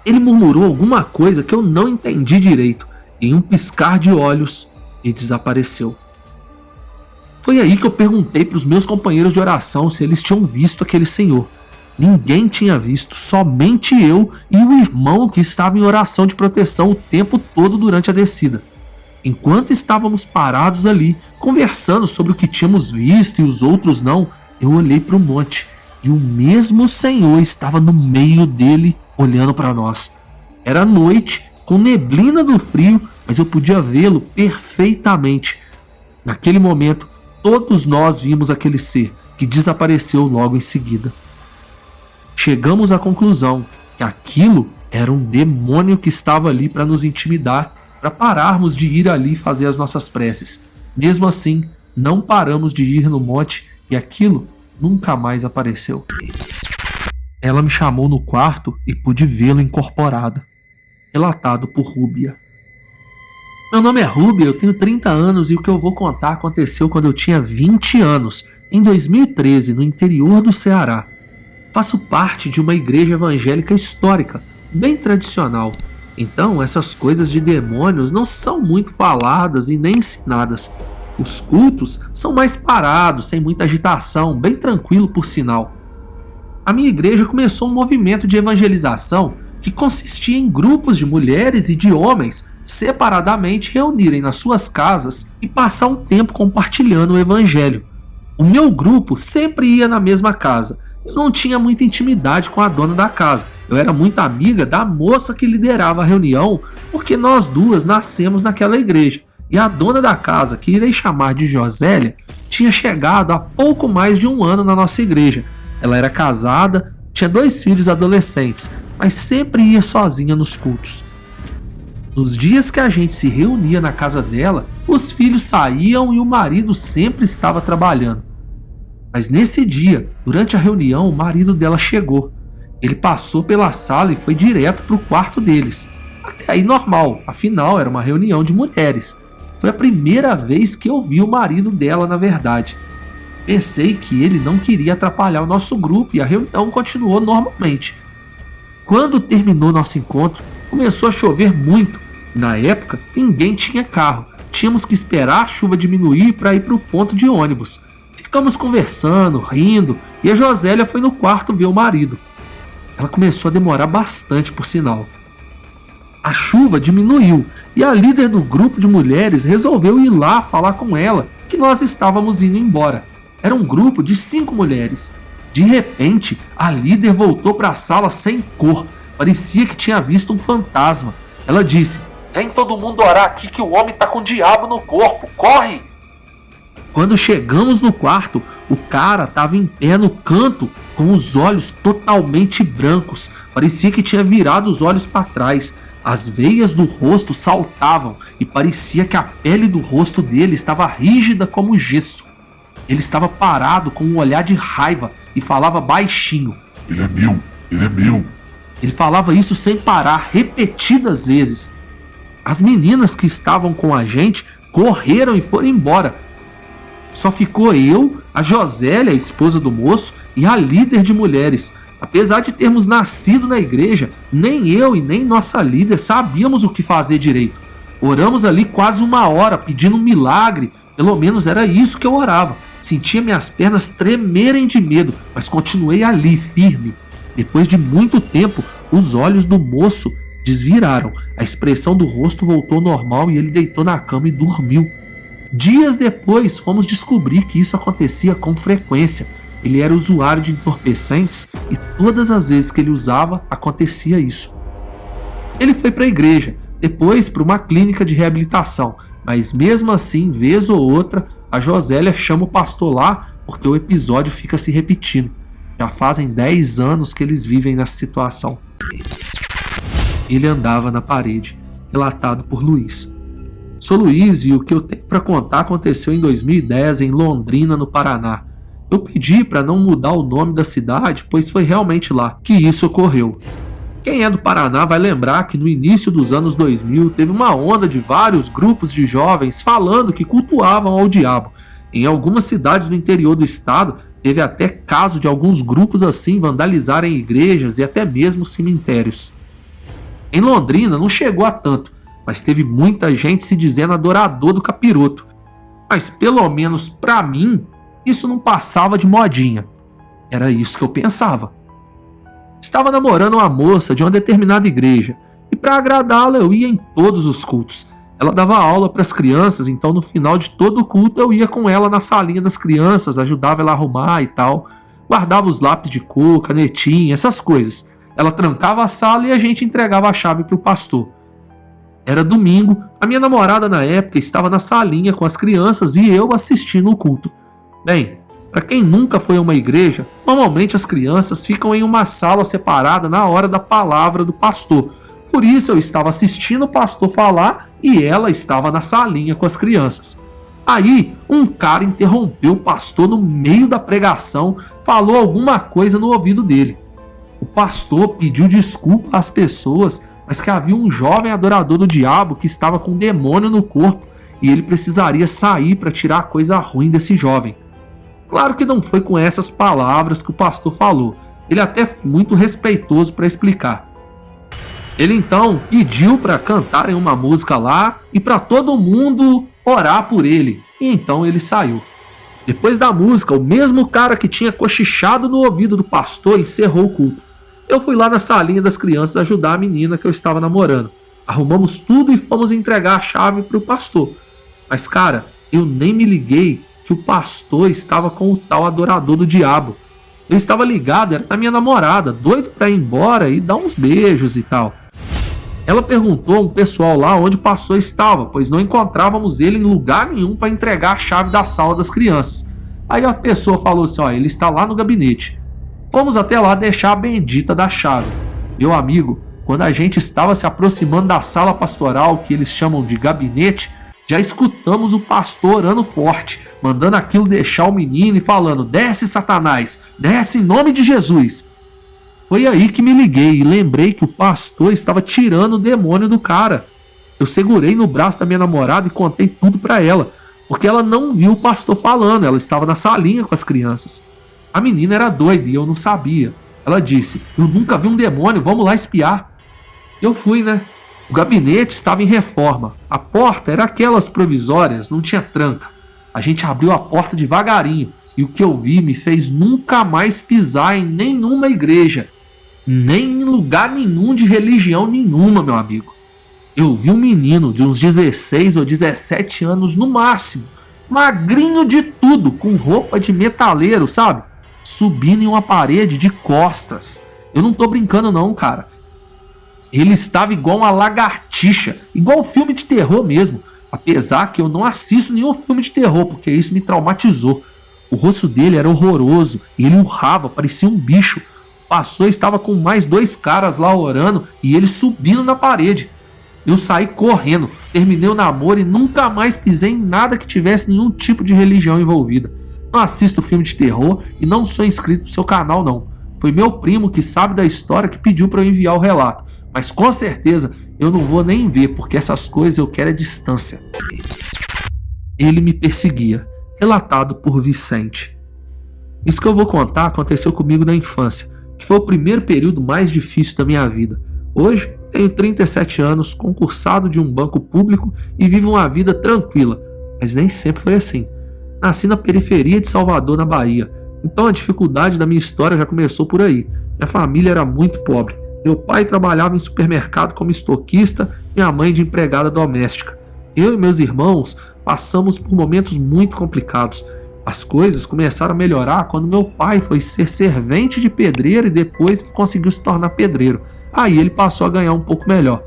Ele murmurou alguma coisa que eu não entendi direito, e em um piscar de olhos, ele desapareceu. Foi aí que eu perguntei para os meus companheiros de oração se eles tinham visto aquele senhor. Ninguém tinha visto, somente eu e o irmão que estava em oração de proteção o tempo todo durante a descida. Enquanto estávamos parados ali, conversando sobre o que tínhamos visto e os outros não, eu olhei para o monte, e o mesmo senhor estava no meio dele, olhando para nós. Era noite, com neblina do frio, mas eu podia vê-lo perfeitamente. Naquele momento, todos nós vimos aquele ser, que desapareceu logo em seguida. Chegamos à conclusão que aquilo era um demônio que estava ali para nos intimidar, para pararmos de ir ali fazer as nossas preces. Mesmo assim, não paramos de ir no monte e aquilo nunca mais apareceu. Ela me chamou no quarto e pude vê-lo incorporado. Relatado por Rúbia. Meu nome é Rúbia, eu tenho 30 anos e o que eu vou contar aconteceu quando eu tinha 20 anos, em 2013, no interior do Ceará. Faço parte de uma igreja evangélica histórica, bem tradicional. Então, essas coisas de demônios não são muito faladas e nem ensinadas. Os cultos são mais parados, sem muita agitação, bem tranquilo por sinal. A minha igreja começou um movimento de evangelização que consistia em grupos de mulheres e de homens separadamente reunirem nas suas casas e passar um tempo compartilhando o evangelho. O meu grupo sempre ia na mesma casa. Eu não tinha muita intimidade com a dona da casa. Eu era muito amiga da moça que liderava a reunião, porque nós duas nascemos naquela igreja. E a dona da casa, que irei chamar de Josélia, tinha chegado há pouco mais de um ano na nossa igreja. Ela era casada, tinha 2 filhos adolescentes, mas sempre ia sozinha nos cultos. Nos dias que a gente se reunia na casa dela, os filhos saíam e o marido sempre estava trabalhando. Mas nesse dia, durante a reunião, o marido dela chegou. Ele passou pela sala e foi direto para o quarto deles. Até aí normal, afinal era uma reunião de mulheres. Foi a primeira vez que eu vi o marido dela, na verdade. Pensei que ele não queria atrapalhar o nosso grupo e a reunião continuou normalmente. Quando terminou nosso encontro, começou a chover muito. Na época, ninguém tinha carro. Tínhamos que esperar a chuva diminuir para ir para o ponto de ônibus. Ficamos conversando, rindo, e a Josélia foi no quarto ver o marido. Ela começou a demorar bastante, por sinal. A chuva diminuiu e a líder do grupo de mulheres resolveu ir lá falar com ela que nós estávamos indo embora. Era um grupo de 5 mulheres. De repente, a líder voltou para a sala sem cor. Parecia que tinha visto um fantasma. Ela disse: "Vem todo mundo orar aqui que o homem está com o diabo no corpo. Corre!" Quando chegamos no quarto, o cara estava em pé no canto, com os olhos totalmente brancos. Parecia que tinha virado os olhos para trás. As veias do rosto saltavam e parecia que a pele do rosto dele estava rígida como gesso. Ele estava parado com um olhar de raiva e falava baixinho: Ele é meu, ele é meu. Ele falava isso sem parar, repetidas vezes. As meninas que estavam com a gente correram e foram embora. Só ficou eu, a Josélia, a esposa do moço, e a líder de mulheres. Apesar de termos nascido na igreja, nem eu e nem nossa líder sabíamos o que fazer direito. Oramos ali quase 1 hora pedindo um milagre, pelo menos era isso que eu orava. Sentia minhas pernas tremerem de medo, mas continuei ali, firme. Depois de muito tempo, os olhos do moço desviraram, a expressão do rosto voltou ao normal e ele deitou na cama e dormiu. Dias depois, fomos descobrir que isso acontecia com frequência. Ele era usuário de entorpecentes e todas as vezes que ele usava, acontecia isso. Ele foi para a igreja, depois para uma clínica de reabilitação, mas mesmo assim, vez ou outra, a Josélia chama o pastor lá porque o episódio fica se repetindo. Já fazem 10 anos que eles vivem nessa situação. Ele andava na parede, relatado por Luiz. Sou Luiz e o que eu tenho para contar aconteceu em 2010 em Londrina, no Paraná. Eu pedi para não mudar o nome da cidade, pois foi realmente lá que isso ocorreu. Quem é do Paraná vai lembrar que no início dos anos 2000 teve uma onda de vários grupos de jovens falando que cultuavam ao diabo. Em algumas cidades do interior do estado, teve até caso de alguns grupos assim vandalizarem igrejas e até mesmo cemitérios. Em Londrina não chegou a tanto, mas teve muita gente se dizendo adorador do capiroto. Mas pelo menos pra mim, isso não passava de modinha. Era isso que eu pensava. Estava namorando uma moça de uma determinada igreja e para agradá-la eu ia em todos os cultos. Ela dava aula para as crianças, então no final de todo o culto eu ia com ela na salinha das crianças, ajudava ela a arrumar e tal, guardava os lápis de cor, canetinha, essas coisas. Ela trancava a sala e a gente entregava a chave para o pastor. Era domingo, a minha namorada na época estava na salinha com as crianças e eu assistindo o culto. Bem, para quem nunca foi a uma igreja, normalmente as crianças ficam em uma sala separada na hora da palavra do pastor. Por isso eu estava assistindo o pastor falar e ela estava na salinha com as crianças. Aí, um cara interrompeu o pastor no meio da pregação, falou alguma coisa no ouvido dele. O pastor pediu desculpa às pessoas, mas que havia um jovem adorador do diabo que estava com um demônio no corpo e ele precisaria sair para tirar a coisa ruim desse jovem. Claro que não foi com essas palavras que o pastor falou. Ele até foi muito respeitoso para explicar. Ele então pediu para cantarem uma música lá e para todo mundo orar por ele. E então ele saiu. Depois da música, o mesmo cara que tinha cochichado no ouvido do pastor encerrou o culto. Eu fui lá na salinha das crianças ajudar a menina que eu estava namorando. Arrumamos tudo e fomos entregar a chave para o pastor. Mas cara, eu nem me liguei que o pastor estava com o tal adorador do diabo. Eu estava ligado, era na minha namorada, doido para ir embora e dar uns beijos e tal. Ela perguntou a um pessoal lá onde o pastor estava, pois não encontrávamos ele em lugar nenhum para entregar a chave da sala das crianças. Aí a pessoa falou assim, ele está lá no gabinete. Fomos até lá deixar a bendita da chave. Meu amigo, quando a gente estava se aproximando da sala pastoral, que eles chamam de gabinete, já escutamos o pastor orando forte, mandando aquilo deixar o menino e falando, desce Satanás, desce em nome de Jesus. Foi aí que me liguei e lembrei que o pastor estava tirando o demônio do cara. Eu segurei no braço da minha namorada e contei tudo para ela, porque ela não viu o pastor falando, ela estava na salinha com as crianças. A menina era doida e eu não sabia. Ela disse: eu nunca vi um demônio, vamos lá espiar. Eu fui, né? O gabinete estava em reforma. A porta era aquelas provisórias, não tinha tranca. A gente abriu a porta devagarinho e o que eu vi me fez nunca mais pisar em nenhuma igreja, nem em lugar nenhum de religião nenhuma, meu amigo. Eu vi um menino de uns 16 ou 17 anos no máximo, magrinho de tudo, com roupa de metaleiro, sabe? Subindo em uma parede de costas. Eu não tô brincando não, cara. Ele estava igual uma lagartixa, igual filme de terror mesmo. Apesar que eu não assisto nenhum filme de terror, porque isso me traumatizou. O rosto dele era horroroso e ele urrava, parecia um bicho. O pastor estava com mais 2 caras lá orando e ele subindo na parede. Eu saí correndo, terminei o namoro e nunca mais pisei em nada que tivesse nenhum tipo de religião envolvida. Não assisto filme de terror e não sou inscrito no seu canal não. Foi meu primo que sabe da história que pediu para eu enviar o relato. Mas com certeza eu não vou nem ver, porque essas coisas eu quero é distância. Ele me perseguia. Relatado por Vicente. Isso que eu vou contar aconteceu comigo na infância, que foi o primeiro período mais difícil da minha vida. Hoje tenho 37 anos, concursado de um banco público e vivo uma vida tranquila, mas nem sempre foi assim. Nasci na periferia de Salvador, na Bahia, então a dificuldade da minha história já começou por aí. Minha família era muito pobre. Meu pai trabalhava em supermercado como estoquista, minha mãe de empregada doméstica. Eu e meus irmãos passamos por momentos muito complicados. As coisas começaram a melhorar quando meu pai foi ser servente de pedreiro e depois conseguiu se tornar pedreiro. Aí ele passou a ganhar um pouco melhor.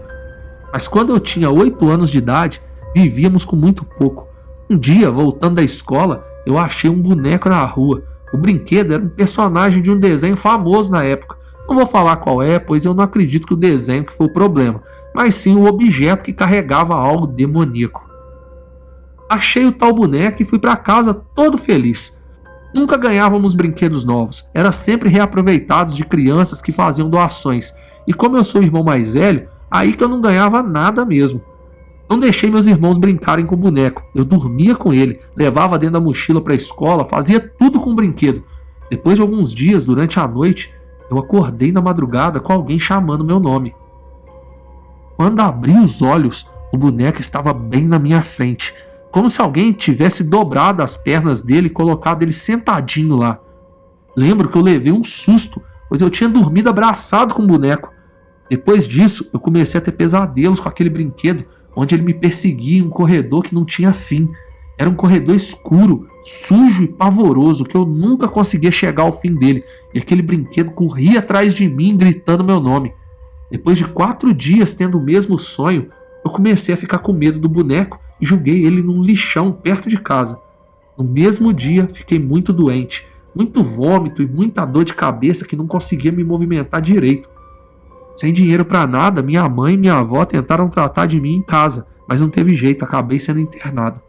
Mas quando eu tinha 8 anos de idade, vivíamos com muito pouco. Um dia, voltando da escola, eu achei um boneco na rua. O brinquedo era um personagem de um desenho famoso na época. Não vou falar qual é, pois eu não acredito que o desenho que foi o problema, mas sim o objeto que carregava algo demoníaco. Achei o tal boneco e fui para casa todo feliz. Nunca ganhávamos brinquedos novos, era sempre reaproveitados de crianças que faziam doações. E como eu sou o irmão mais velho, aí que eu não ganhava nada mesmo. Não deixei meus irmãos brincarem com o boneco, eu dormia com ele, levava dentro da mochila para a escola, fazia tudo com o brinquedo. Depois de alguns dias, durante a noite, eu acordei na madrugada com alguém chamando meu nome. Quando abri os olhos, o boneco estava bem na minha frente, como se alguém tivesse dobrado as pernas dele e colocado ele sentadinho lá. Lembro que eu levei um susto, pois eu tinha dormido abraçado com o boneco. Depois disso, eu comecei a ter pesadelos com aquele brinquedo, onde ele me perseguia em um corredor que não tinha fim. Era um corredor escuro, sujo e pavoroso, que eu nunca conseguia chegar ao fim dele, e aquele brinquedo corria atrás de mim gritando meu nome. Depois de 4 dias tendo o mesmo sonho, eu comecei a ficar com medo do boneco e joguei ele num lixão perto de casa. No mesmo dia, fiquei muito doente, muito vômito e muita dor de cabeça que não conseguia me movimentar direito. Sem dinheiro para nada, minha mãe e minha avó tentaram tratar de mim em casa, mas não teve jeito, acabei sendo internado.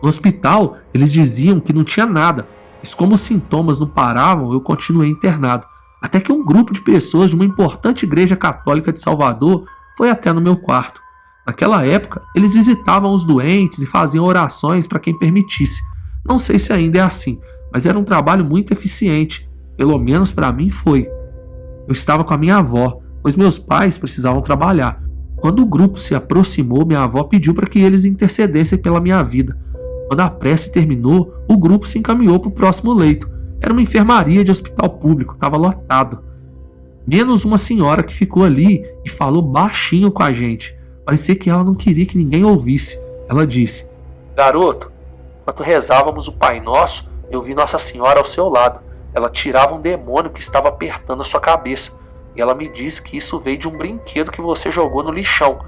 No hospital, eles diziam que não tinha nada, mas como os sintomas não paravam, eu continuei internado. Até que um grupo de pessoas de uma importante igreja católica de Salvador foi até no meu quarto. Naquela época, eles visitavam os doentes e faziam orações para quem permitisse. Não sei se ainda é assim, mas era um trabalho muito eficiente. Pelo menos para mim foi. Eu estava com a minha avó, pois meus pais precisavam trabalhar. Quando o grupo se aproximou, minha avó pediu para que eles intercedessem pela minha vida. Quando a prece terminou, o grupo se encaminhou para o próximo leito. Era uma enfermaria de hospital público, estava lotado. Menos uma senhora que ficou ali e falou baixinho com a gente. Parecia que ela não queria que ninguém ouvisse. Ela disse: "Garoto, enquanto rezávamos o Pai Nosso, eu vi Nossa Senhora ao seu lado. Ela tirava um demônio que estava apertando a sua cabeça. E ela me disse que isso veio de um brinquedo que você jogou no lixão.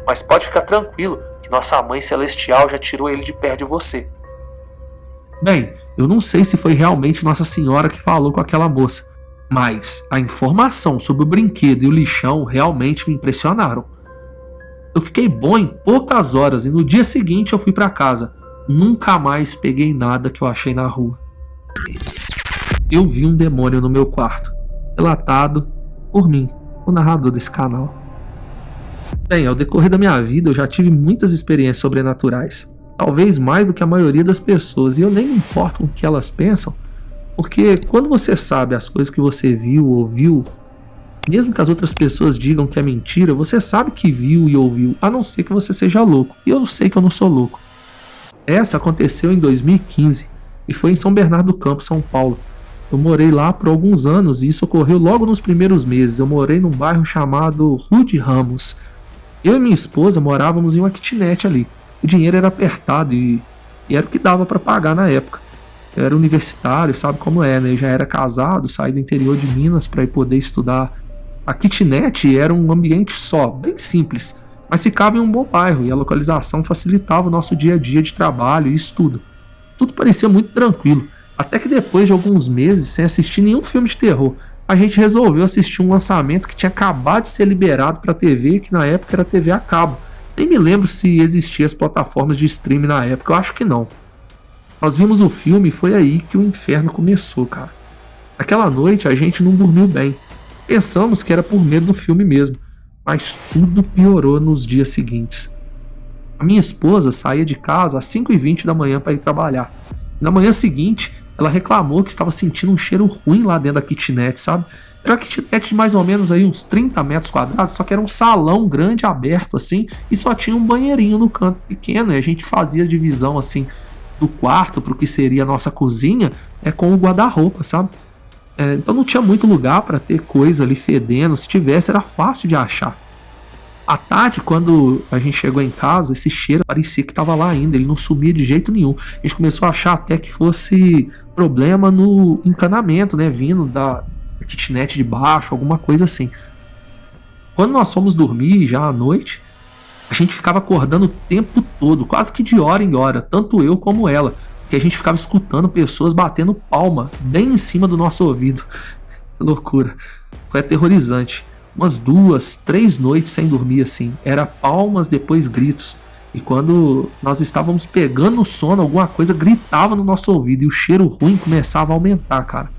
Mas pode ficar tranquilo, que nossa Mãe Celestial já tirou ele de perto de você." Bem, eu não sei se foi realmente Nossa Senhora que falou com aquela moça, mas a informação sobre o brinquedo e o lixão realmente me impressionaram. Eu fiquei bom em poucas horas e no dia seguinte eu fui para casa. Nunca mais peguei nada que eu achei na rua. Eu vi um demônio no meu quarto, relatado por mim, o narrador desse canal. Bem, ao decorrer da minha vida eu já tive muitas experiências sobrenaturais, talvez mais do que a maioria das pessoas, e eu nem me importo com o que elas pensam, Porque quando você sabe as coisas que você viu ou ouviu, mesmo que as outras pessoas digam que é mentira, você sabe que viu e ouviu, a não ser que você seja louco. E eu sei que eu não sou louco. Essa aconteceu em 2015 e foi em São Bernardo do Campo, São Paulo. Eu morei lá por alguns anos e isso ocorreu logo nos primeiros meses. Eu morei num bairro chamado Rude Ramos. Eu e minha esposa morávamos em uma kitnet ali. O dinheiro era apertado e era o que dava para pagar na época. Eu era universitário, sabe como é, né? Eu já era casado, saí do interior de Minas para ir poder estudar. A kitnet era um ambiente só, bem simples, mas ficava em um bom bairro e a localização facilitava o nosso dia a dia de trabalho e estudo. Tudo parecia muito tranquilo, até que depois de alguns meses sem assistir nenhum filme de terror, a gente resolveu assistir um lançamento que tinha acabado de ser liberado para a TV, que na época era TV a cabo. Nem me lembro se existiam as plataformas de streaming na época, eu acho que não. Nós vimos o filme e foi aí que o inferno começou, cara. Naquela noite a gente não dormiu bem. Pensamos que era por medo do filme mesmo, mas tudo piorou nos dias seguintes. A minha esposa saía de casa às 5h20 da manhã para ir trabalhar. E na manhã seguinte, ela reclamou que estava sentindo um cheiro ruim lá dentro da kitnet, sabe? Era uma kitnet de mais ou menos aí uns 30 metros quadrados, só que era um salão grande aberto assim, e só tinha um banheirinho no canto pequeno, e a gente fazia divisão assim do quarto para o que seria a nossa cozinha, com o guarda-roupa, sabe? Então não tinha muito lugar para ter coisa ali fedendo, se tivesse era fácil de achar. À tarde, quando a gente chegou em casa, esse cheiro parecia que estava lá ainda, ele não sumia de jeito nenhum. A gente começou a achar até que fosse problema no encanamento, né, vindo da kitnet de baixo, alguma coisa assim. Quando nós fomos dormir já à noite, a gente ficava acordando o tempo todo, quase que de hora em hora, tanto eu como ela, que a gente ficava escutando pessoas batendo palma bem em cima do nosso ouvido. Loucura. Foi aterrorizante. Umas 2, 3 noites sem dormir assim. Era palmas, depois gritos. E quando nós estávamos pegando no sono, alguma coisa gritava no nosso ouvido e o cheiro ruim começava a aumentar, cara.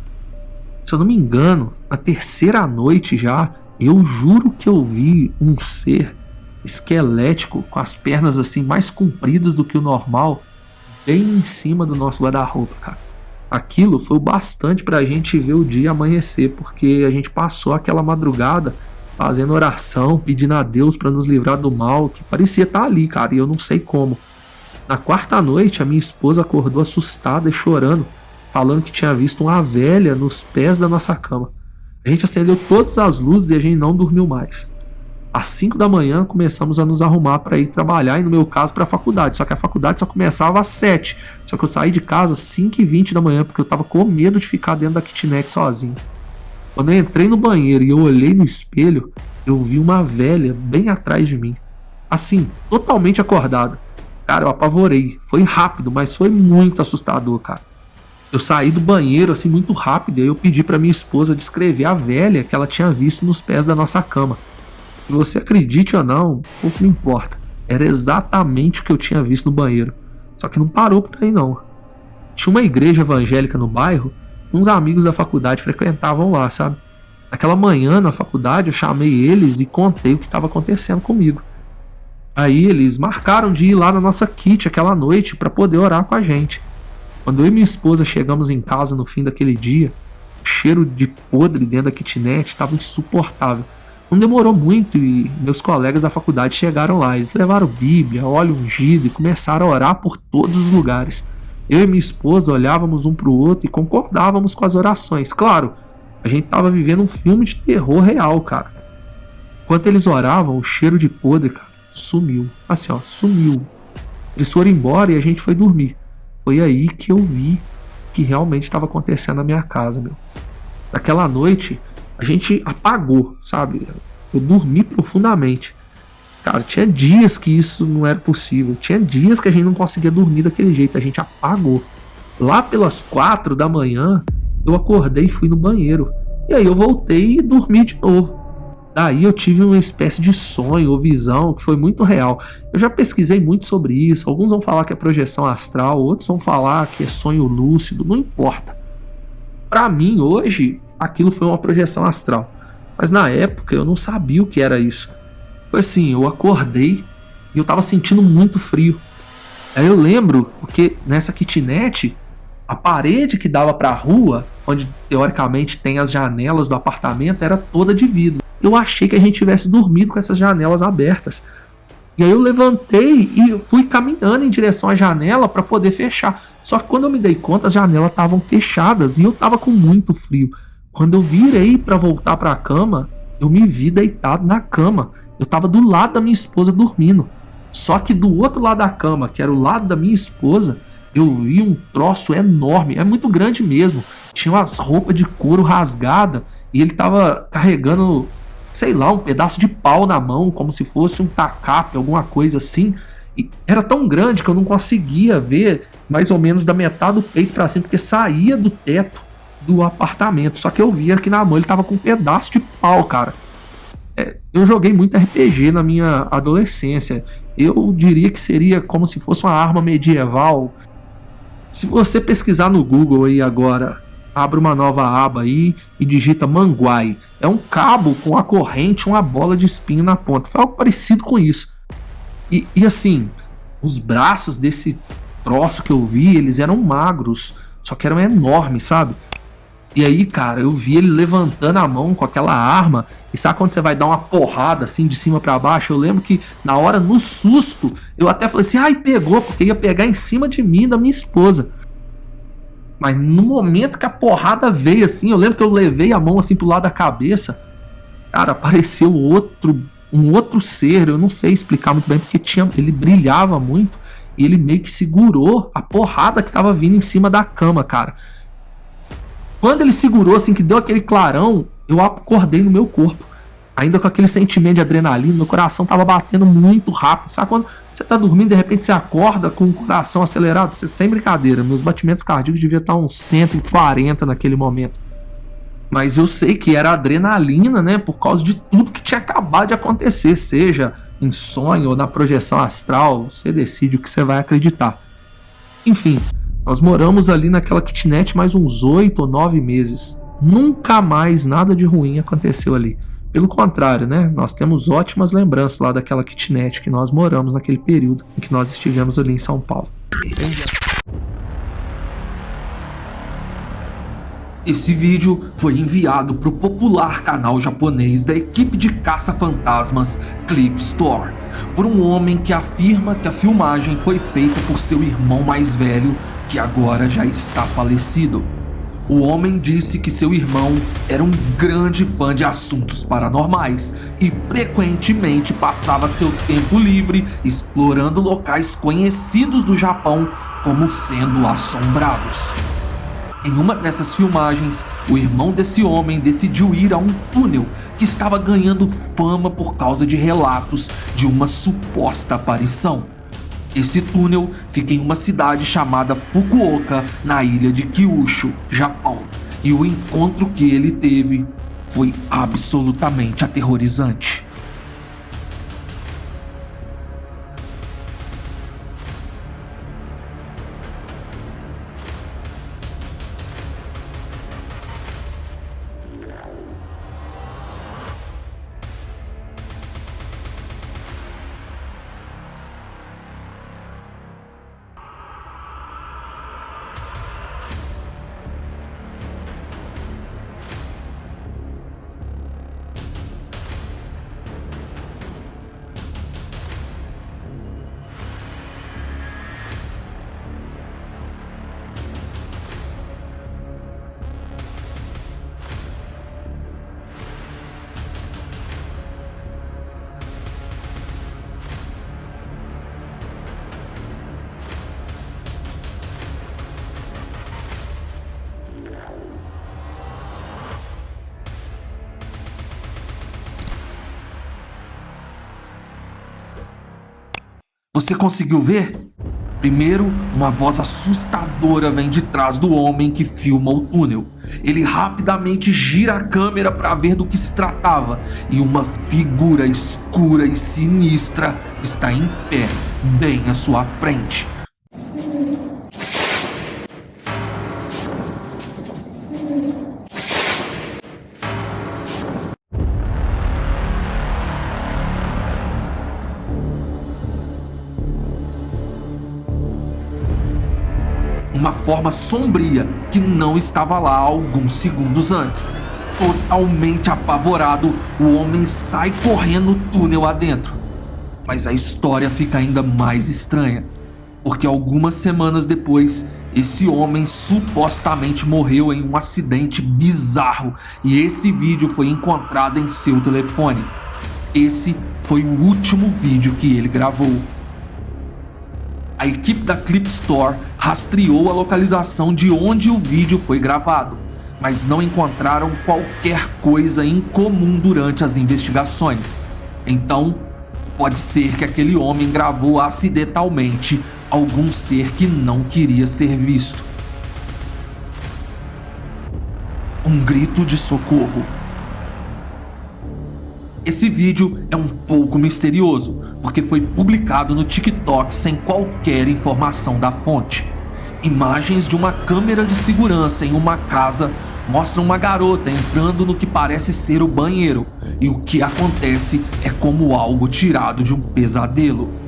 Se eu não me engano, na terceira noite já, eu juro que eu vi um ser esquelético com as pernas assim mais compridas do que o normal, bem em cima do nosso guarda-roupa, cara. Aquilo foi o bastante pra gente ver o dia amanhecer, porque a gente passou aquela madrugada fazendo oração, pedindo a Deus pra nos livrar do mal, que parecia estar ali, cara, e eu não sei como. Na quarta noite, a minha esposa acordou assustada e chorando, falando que tinha visto uma velha nos pés da nossa cama. A gente acendeu todas as luzes e a gente não dormiu mais. Às 5 da manhã começamos a nos arrumar para ir trabalhar e no meu caso para a faculdade, só que a faculdade só começava às 7, só que eu saí de casa às 5h20 da manhã porque eu tava com medo de ficar dentro da kitnet sozinho. Quando eu entrei no banheiro e eu olhei no espelho, eu vi uma velha bem atrás de mim, assim, totalmente acordada. Cara, eu apavorei, foi rápido, mas foi muito assustador, cara. Eu saí do banheiro assim muito rápido e eu pedi para minha esposa descrever a velha que ela tinha visto nos pés da nossa cama. Se você acredite ou não, pouco me importa. Era exatamente o que eu tinha visto no banheiro. Só que não parou por aí não. Tinha uma igreja evangélica no bairro e uns amigos da faculdade frequentavam lá, sabe? Naquela manhã na faculdade eu chamei eles e contei o que estava acontecendo comigo. Aí eles marcaram de ir lá na nossa kit aquela noite para poder orar com a gente. Quando eu e minha esposa chegamos em casa no fim daquele dia, o cheiro de podre dentro da kitnet estava insuportável. Não demorou muito e meus colegas da faculdade chegaram lá. Eles levaram Bíblia, óleo ungido e começaram a orar por todos os lugares. Eu e minha esposa olhávamos um para o outro e concordávamos com as orações. Claro, a gente estava vivendo um filme de terror real, cara. Enquanto eles oravam, o cheiro de podre, cara, sumiu. Assim, ó, sumiu. Eles foram embora e a gente foi dormir. Foi aí que eu vi que realmente estava acontecendo na minha casa, meu. Naquela noite, a gente apagou, sabe? Eu dormi profundamente. Cara, tinha dias que isso não era possível. Tinha dias que a gente não conseguia dormir daquele jeito. A gente apagou. Lá pelas 4 da manhã, eu acordei e fui no banheiro. E aí eu voltei e dormi de novo. Daí eu tive uma espécie de sonho ou visão que foi muito real. Eu já pesquisei muito sobre isso. Alguns vão falar que é projeção astral, outros vão falar que é sonho lúcido. Não importa. Pra mim, hoje, aquilo foi uma projeção astral. Mas na época eu não sabia o que era isso. Foi assim, eu acordei e eu tava sentindo muito frio. Aí eu lembro, porque nessa kitnet, A parede que dava para a rua, onde teoricamente tem as janelas do apartamento, era toda de vidro. Eu achei que a gente tivesse dormido com essas janelas abertas. E aí eu levantei e fui caminhando em direção à janela para poder fechar. Só que quando eu me dei conta, as janelas estavam fechadas e eu tava com muito frio. Quando eu virei para voltar para a cama, eu me vi deitado na cama. Eu tava do lado da minha esposa dormindo. Só que do outro lado da cama, que era o lado da minha esposa, eu vi um troço enorme, é muito grande mesmo. Tinha umas roupas de couro rasgada e ele tava carregando, sei lá, um pedaço de pau na mão, como se fosse um tacape, alguma coisa assim. E era tão grande que eu não conseguia ver mais ou menos da metade do peito pra cima, porque saía do teto do apartamento. Só que eu via que na mão ele tava com um pedaço de pau, cara. Eu joguei muito RPG na minha adolescência. Eu diria que seria como se fosse uma arma medieval. Se você pesquisar no Google aí agora, abre uma nova aba aí e digita manguai. É um cabo com a corrente, uma bola de espinho na ponta. Foi algo parecido com isso. E assim, os braços desse troço que eu vi, eles eram magros, só que eram enormes, sabe? E aí, cara, eu vi ele levantando a mão com aquela arma. E sabe quando você vai dar uma porrada assim de cima pra baixo? Eu lembro que na hora, no susto, eu até falei assim, ai, pegou, porque ia pegar em cima de mim e da minha esposa. Mas no momento que a porrada veio assim, eu lembro que eu levei a mão assim pro lado da cabeça. Cara, apareceu um outro ser, eu não sei explicar muito bem, porque ele brilhava muito. E ele meio que segurou a porrada que tava vindo em cima da cama, cara. Quando ele segurou, assim, que deu aquele clarão, eu acordei no meu corpo. Ainda com aquele sentimento de adrenalina, meu coração tava batendo muito rápido. Sabe quando você tá dormindo, de repente você acorda com o coração acelerado? Sem brincadeira, meus batimentos cardíacos deviam estar uns 140 naquele momento. Mas eu sei que era adrenalina, né? Por causa de tudo que tinha acabado de acontecer. Seja em sonho ou na projeção astral, você decide o que você vai acreditar. Enfim, nós moramos ali naquela kitnet mais uns 8 ou 9 meses. Nunca mais nada de ruim aconteceu ali. Pelo contrário, né? Nós temos ótimas lembranças lá daquela kitnet que nós moramos naquele período em que nós estivemos ali em São Paulo. Esse vídeo foi enviado para o popular canal japonês da equipe de caça-fantasmas Clip Store, por um homem que afirma que a filmagem foi feita por seu irmão mais velho, que agora já está falecido. O homem disse que seu irmão era um grande fã de assuntos paranormais e frequentemente passava seu tempo livre explorando locais conhecidos do Japão como sendo assombrados. Em uma dessas filmagens, o irmão desse homem decidiu ir a um túnel que estava ganhando fama por causa de relatos de uma suposta aparição. Esse túnel fica em uma cidade chamada Fukuoka, na ilha de Kyushu, Japão, e o encontro que ele teve foi absolutamente aterrorizante. Você conseguiu ver? Primeiro, uma voz assustadora vem de trás do homem que filma o túnel. Ele rapidamente gira a câmera para ver do que se tratava e uma figura escura e sinistra está em pé, bem à sua frente. uma forma sombria que não estava lá alguns segundos antes. Totalmente apavorado, o homem sai correndo no túnel adentro. Mas a história fica ainda mais estranha, porque algumas semanas depois, esse homem supostamente morreu em um acidente bizarro e esse vídeo foi encontrado em seu telefone. Esse foi o último vídeo que ele gravou. A equipe da Clip Store rastreou a localização de onde o vídeo foi gravado, mas não encontraram qualquer coisa incomum durante as investigações. Então, pode ser que aquele homem gravou acidentalmente algum ser que não queria ser visto. Um grito de socorro. Esse vídeo é um pouco misterioso, porque foi publicado no TikTok sem qualquer informação da fonte. Imagens de uma câmera de segurança em uma casa mostram uma garota entrando no que parece ser o banheiro, e o que acontece é como algo tirado de um pesadelo.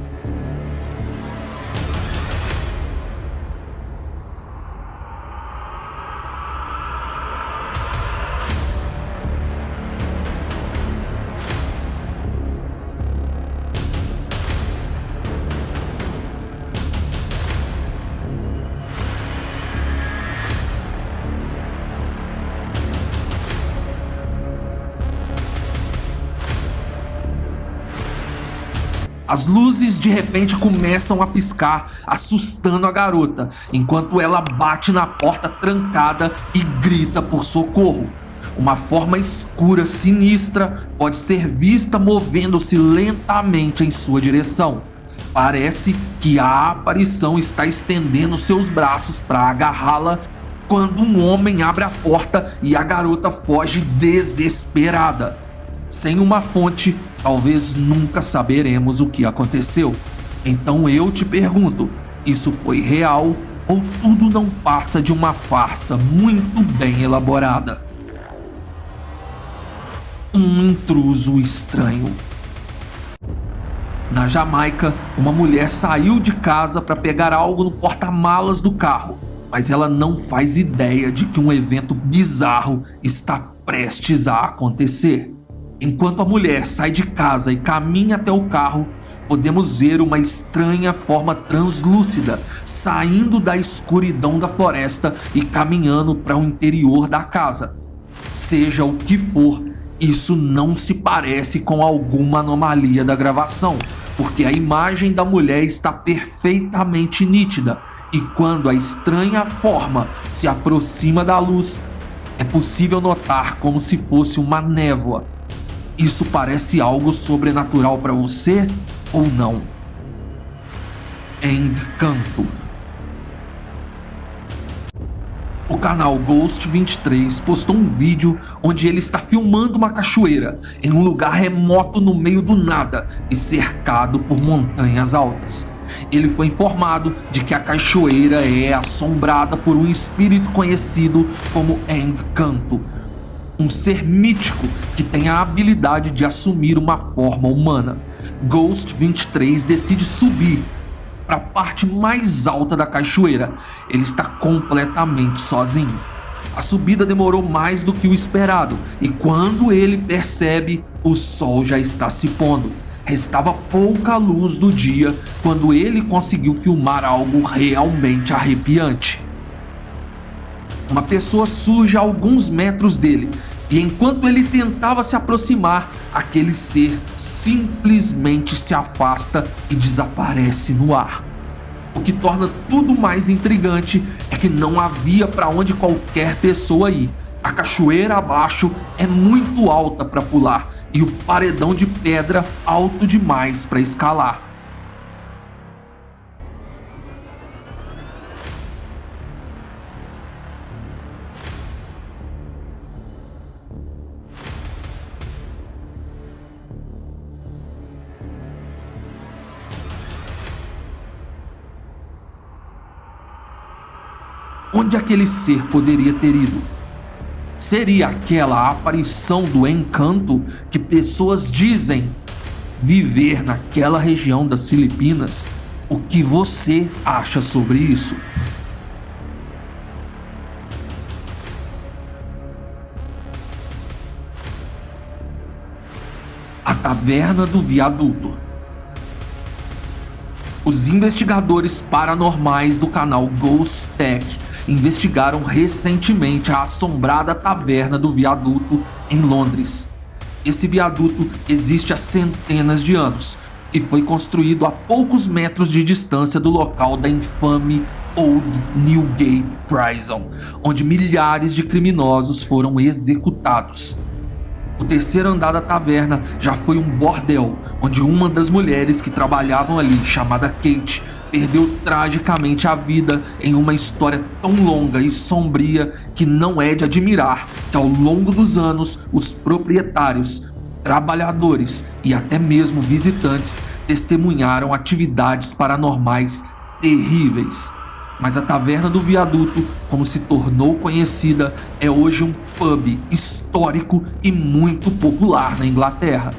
As luzes de repente começam a piscar, assustando a garota, enquanto ela bate na porta trancada e grita por socorro. Uma forma escura, sinistra, pode ser vista movendo-se lentamente em sua direção. Parece que a aparição está estendendo seus braços para agarrá-la, quando um homem abre a porta e a garota foge desesperada. Sem uma fonte, talvez nunca saberemos o que aconteceu. Então eu te pergunto, isso foi real ou tudo não passa de uma farsa muito bem elaborada? Um intruso estranho. Na Jamaica, uma mulher saiu de casa para pegar algo no porta-malas do carro, mas ela não faz ideia de que um evento bizarro está prestes a acontecer. Enquanto a mulher sai de casa e caminha até o carro, podemos ver uma estranha forma translúcida saindo da escuridão da floresta e caminhando para o interior da casa. Seja o que for, isso não se parece com alguma anomalia da gravação, porque a imagem da mulher está perfeitamente nítida e quando a estranha forma se aproxima da luz, é possível notar como se fosse uma névoa. Isso parece algo sobrenatural para você ou não? Encanto. O canal Ghost23 postou um vídeo onde ele está filmando uma cachoeira em um lugar remoto no meio do nada e cercado por montanhas altas. Ele foi informado de que a cachoeira é assombrada por um espírito conhecido como Encanto, um ser mítico que tem a habilidade de assumir uma forma humana. Ghost23 decide subir para a parte mais alta da cachoeira. Ele está completamente sozinho. A subida demorou mais do que o esperado e quando ele percebe, o sol já está se pondo. Restava pouca luz do dia quando ele conseguiu filmar algo realmente arrepiante. Uma pessoa surge a alguns metros dele e enquanto ele tentava se aproximar, aquele ser simplesmente se afasta e desaparece no ar. O que torna tudo mais intrigante é que não havia para onde qualquer pessoa ir. A cachoeira abaixo é muito alta para pular e o paredão de pedra alto demais para escalar. Onde aquele ser poderia ter ido? Seria aquela aparição do encanto que pessoas dizem viver naquela região das Filipinas? O que você acha sobre isso? Taverna do Viaduto. Os investigadores paranormais do canal Ghost Tech investigaram recentemente a assombrada Taverna do Viaduto em Londres. Esse viaduto existe há centenas de anos e foi construído a poucos metros de distância do local da infame Old Newgate Prison, onde milhares de criminosos foram executados. O terceiro andar da taverna já foi um bordel, onde uma das mulheres que trabalhavam ali, chamada Kate, perdeu tragicamente a vida em uma história tão longa e sombria que não é de admirar que ao longo dos anos os proprietários, trabalhadores e até mesmo visitantes testemunharam atividades paranormais terríveis. Mas a Taverna do Viaduto, como se tornou conhecida, é hoje um pub histórico e muito popular na Inglaterra.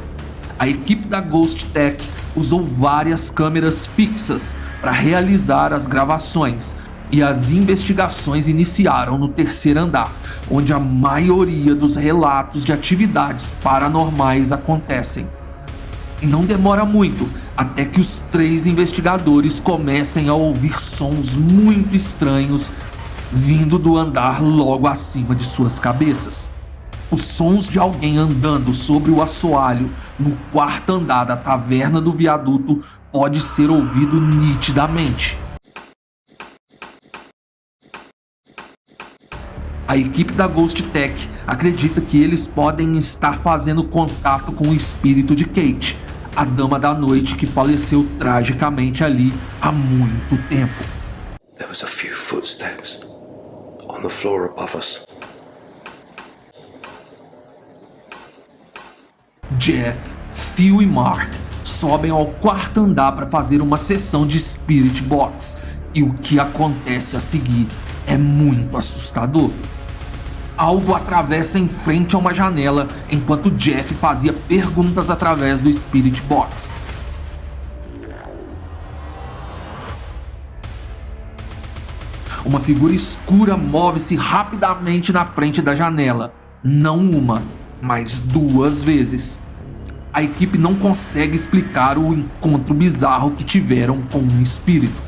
A equipe da Ghost Tech usou várias câmeras fixas para realizar as gravações e as investigações iniciaram no terceiro andar, onde a maioria dos relatos de atividades paranormais acontecem. E não demora muito até que os 3 investigadores comecem a ouvir sons muito estranhos vindo do andar logo acima de suas cabeças. Os sons de alguém andando sobre o assoalho no quarto andar da Taverna do Viaduto pode ser ouvido nitidamente. A equipe da Ghost Tech acredita que eles podem estar fazendo contato com o espírito de Kate, a dama da noite que faleceu tragicamente ali há muito tempo. There was a few footsteps on the floor above us. Jeff, Phil e Mark sobem ao quarto andar para fazer uma sessão de Spirit Box e o que acontece a seguir é muito assustador. Algo atravessa em frente a uma janela enquanto Jeff fazia perguntas através do Spirit Box. Uma figura escura move-se rapidamente na frente da janela, não uma, mas 2 vezes. A equipe não consegue explicar o encontro bizarro que tiveram com um espírito.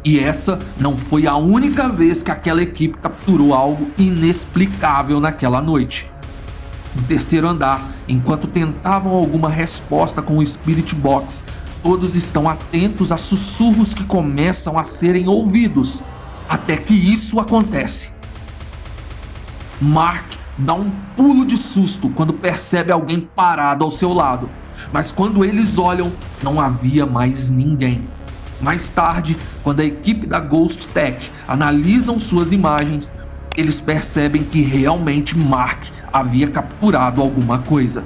E essa não foi a única vez que aquela equipe capturou algo inexplicável naquela noite. No terceiro andar, enquanto tentavam alguma resposta com o Spirit Box, todos estão atentos a sussurros que começam a serem ouvidos, até que isso acontece. Mark dá um pulo de susto quando percebe alguém parado ao seu lado, mas quando eles olham, não havia mais ninguém. Mais tarde, quando a equipe da Ghost Tech analisam suas imagens, eles percebem que realmente Mark havia capturado alguma coisa.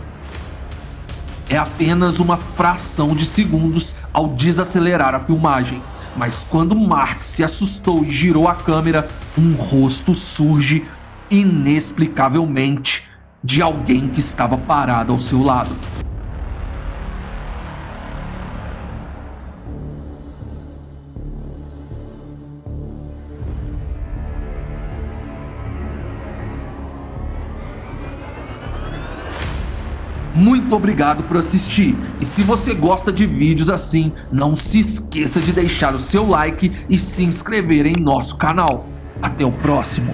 É apenas uma fração de segundos ao desacelerar a filmagem, mas quando Mark se assustou e girou a câmera, um rosto surge inexplicavelmente de alguém que estava parado ao seu lado. Muito obrigado por assistir, e se você gosta de vídeos assim, não se esqueça de deixar o seu like e se inscrever em nosso canal. Até o próximo!